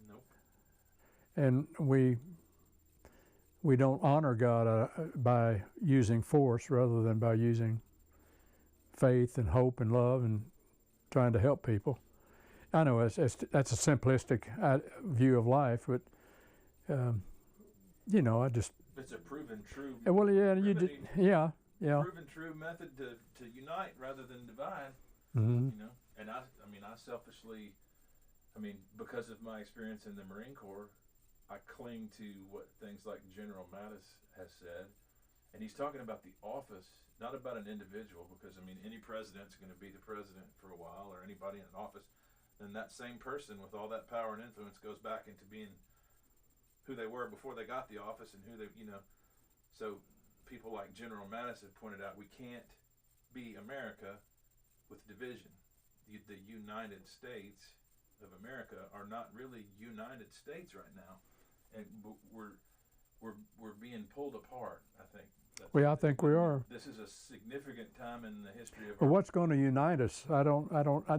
Nope. And we don't honor God by using force rather than by using faith and hope and love and trying to help people. I know that's a simplistic view of life, but you know, I just. It's a proven true. Well, yeah, you did, yeah. Proven true method to unite rather than divide. Mm-hmm. You know, and I selfishly, because of my experience in the Marine Corps, I cling to what things like General Mattis has said, and he's talking about the office, not about an individual, because any president's going to be the president for a while, or anybody in an office. Then that same person with all that power and influence goes back into being who they were before they got the office and who they, you know. So people like General Mattis have pointed out we can't be America with division. The United States of America are not really United States right now, and we're being pulled apart. I think. I think we are. This is a significant time in the history of. Well, what's going to unite us? I don't.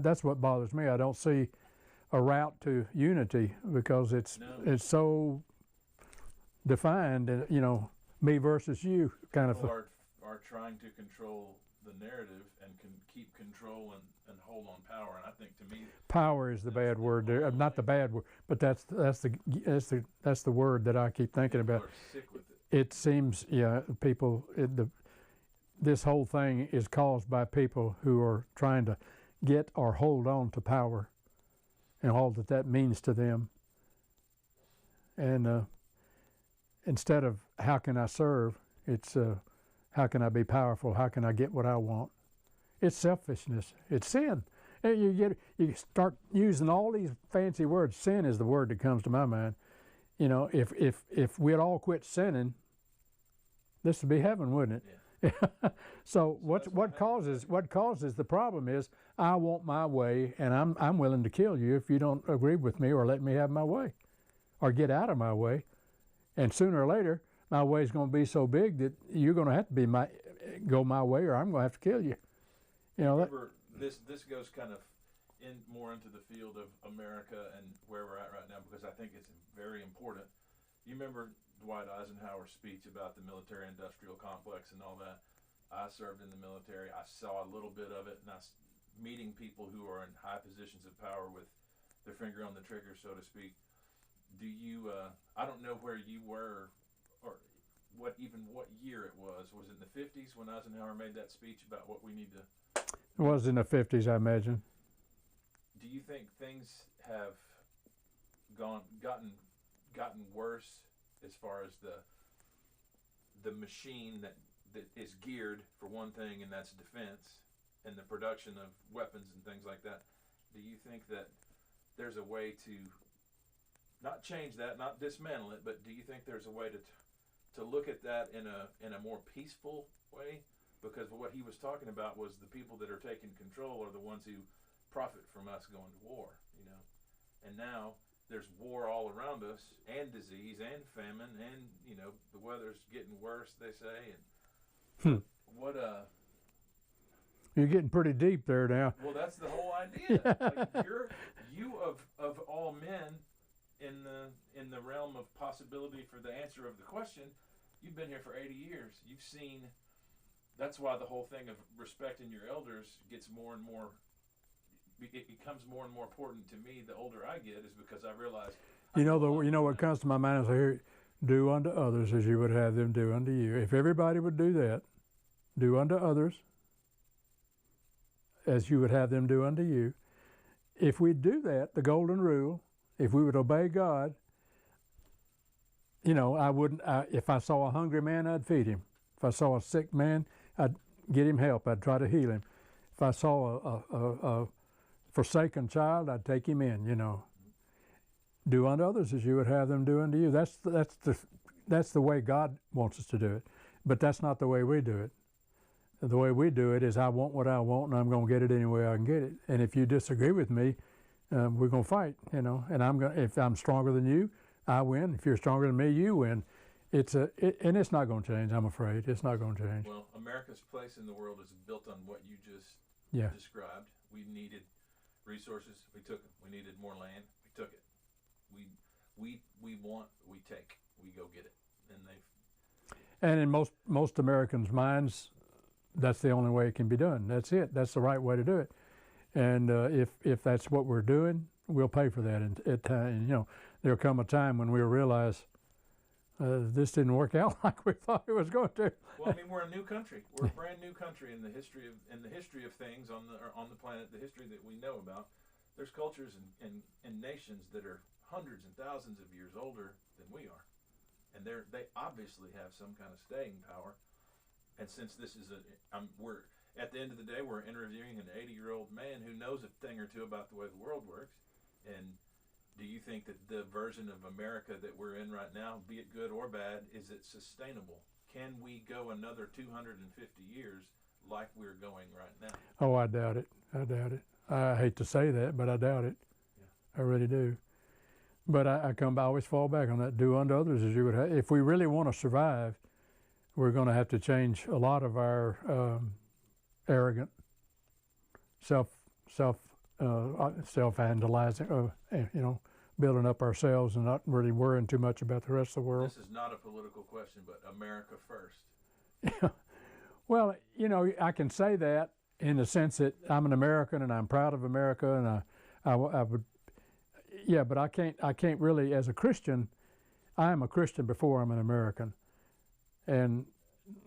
That's what bothers me. I don't see a route to unity because it's so defined, and you know, me versus you kind of. People are trying to control the narrative and can keep control and hold on power, and I think to me power is the bad word there. Not the bad word, but that's the word that I keep thinking about. People are sick with it. It seems, people. This whole thing is caused by people who are trying to get or hold on to power, and all that means to them. And instead of how can I serve, it's how can I be powerful? How can I get what I want? It's selfishness. It's sin. And you start using all these fancy words. Sin is the word that comes to my mind. You know, if we'd all quit sinning, this would be heaven, wouldn't it? Yeah. So what causes the problem is I want my way, and I'm willing to kill you if you don't agree with me or let me have my way, or get out of my way. And sooner or later, my way is going to be so big that you're going to have to go my way, or I'm going to have to kill you. You know. Remember, this goes kind of more into the field of America and where we're at right now, because I think it's very important. You remember Dwight Eisenhower's speech about the military-industrial complex and all that? I served in the military. I saw a little bit of it, and meeting people who are in high positions of power with their finger on the trigger, so to speak. Do you? I don't know where you were, or what year it was. Was it in the 50s when Eisenhower made that speech about what we need to? It was in the 50s, I imagine. Do you think things have gotten worse as far as the machine that is geared for one thing, and that's defense, and the production of weapons and things like that? Do you think that there's a way to not change that, not dismantle it, but do you think there's a way to look at that in a more peaceful way? Because what he was talking about was the people that are taking control are the ones who profit from us going to war, you know. And now there's war all around us, and disease, and famine, and you know the weather's getting worse, they say. And what You're getting pretty deep there now. Well, that's the whole idea. Like you of all men in the realm of possibility for the answer of the question. You've been here for 80 years. You've seen. That's why the whole thing of respecting your elders gets more and more. It becomes more and more important to me the older I get, is because I realize. You know what comes to my mind is here, do unto others as you would have them do unto you. If everybody would do that, do unto others as you would have them do unto you, if we do that, the golden rule, if we would obey God, you know, I wouldn't. If I saw a hungry man, I'd feed him. If I saw a sick man, I'd get him help. I'd try to heal him. If I saw a forsaken child, I'd take him in. You know, do unto others as you would have them do unto you. That's the way God wants us to do it. But that's not the way we do it. The way we do it is, I want what I want, and I'm going to get it any way I can get it. And if you disagree with me, we're going to fight. You know, and if I'm stronger than you, I win. If you're stronger than me, you win. And it's not going to change. I'm afraid it's not going to change. Well, America's place in the world is built on what you just described. We needed resources. We took them. We needed more land. We took it. We want. We take. We go get it. And in most Americans' minds, that's the only way it can be done. That's it. That's the right way to do it. And if that's what we're doing, we'll pay for that. And you know, there'll come a time when we'll realize this didn't work out like we thought it was going to. Well, I mean, we're a new country. We're a brand new country in the history of things on the planet. The history that we know about. There's cultures and nations that are hundreds and thousands of years older than we are, and they obviously have some kind of staying power. And since this is we're at the end of the day, we're interviewing an 80-year-old man who knows a thing or two about the way the world works. And do you think that the version of America that we're in right now, be it good or bad, is it sustainable? Can we go another 250 years like we're going right now? Oh, I doubt it. I hate to say that, but I doubt it. Yeah. I really do. But I always fall back on that. Do unto others as you would have. If we really want to survive, we're going to have to change a lot of our arrogant, self-analyzing, you know, building up ourselves and not really worrying too much about the rest of the world. This is not a political question, but America first. Well, you know, I can say that in the sense that I'm an American and I'm proud of America, and I would, yeah, but I can't really, as a Christian, I am a Christian before I'm an American. And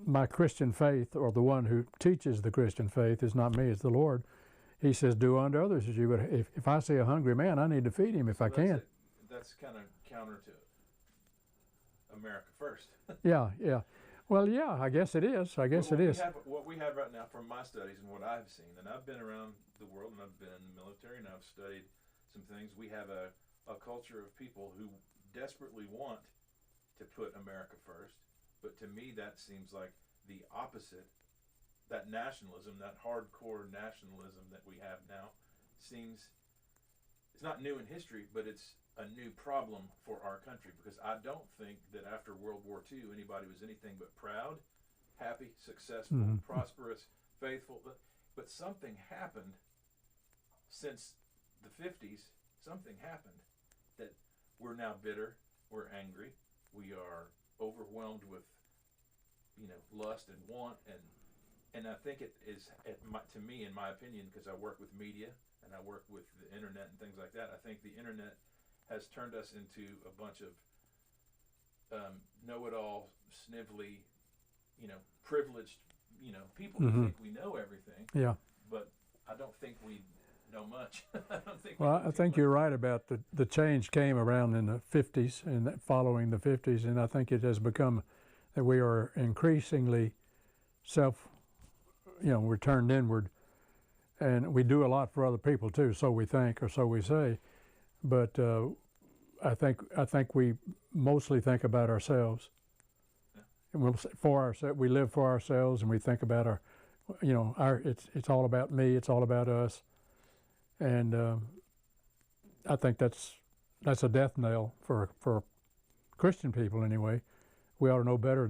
my Christian faith, or the one who teaches the Christian faith, is not me, it's the Lord. He says, do unto others as you would. If I see a hungry man, I need to feed him if I can. That's kind of counter to America first. Yeah. Well, yeah, I guess it is. It is. What we have right now from my studies and what I've seen, and I've been around the world and I've been in the military and I've studied some things. We have a culture of people who desperately want to put America first. But to me, that seems like the opposite. That nationalism, that hardcore nationalism that we have now, it's not new in history, but it's a new problem for our country, because I don't think that after World War II anybody was anything but proud, happy, successful, prosperous, faithful. But something happened since the 50s. Something happened that we're now bitter, we're angry, we are overwhelmed with lust and want, and I think it is, to me, in my opinion, because I work with media and I work with the internet and things like that, I think the internet has turned us into a bunch of know-it-all, snivelly, privileged, people who think we know everything. Yeah. But I don't think we know much. I think you're right about the change came around in the 50s and following the 50s, and I think it has become that we are increasingly we're turned inward, and we do a lot for other people too, so we think, or so we say, but I think we mostly think about ourselves. Yeah. And we live for ourselves, and we think about it's all about me, it's all about us, and I think that's a death knell for Christian people anyway. We ought to know better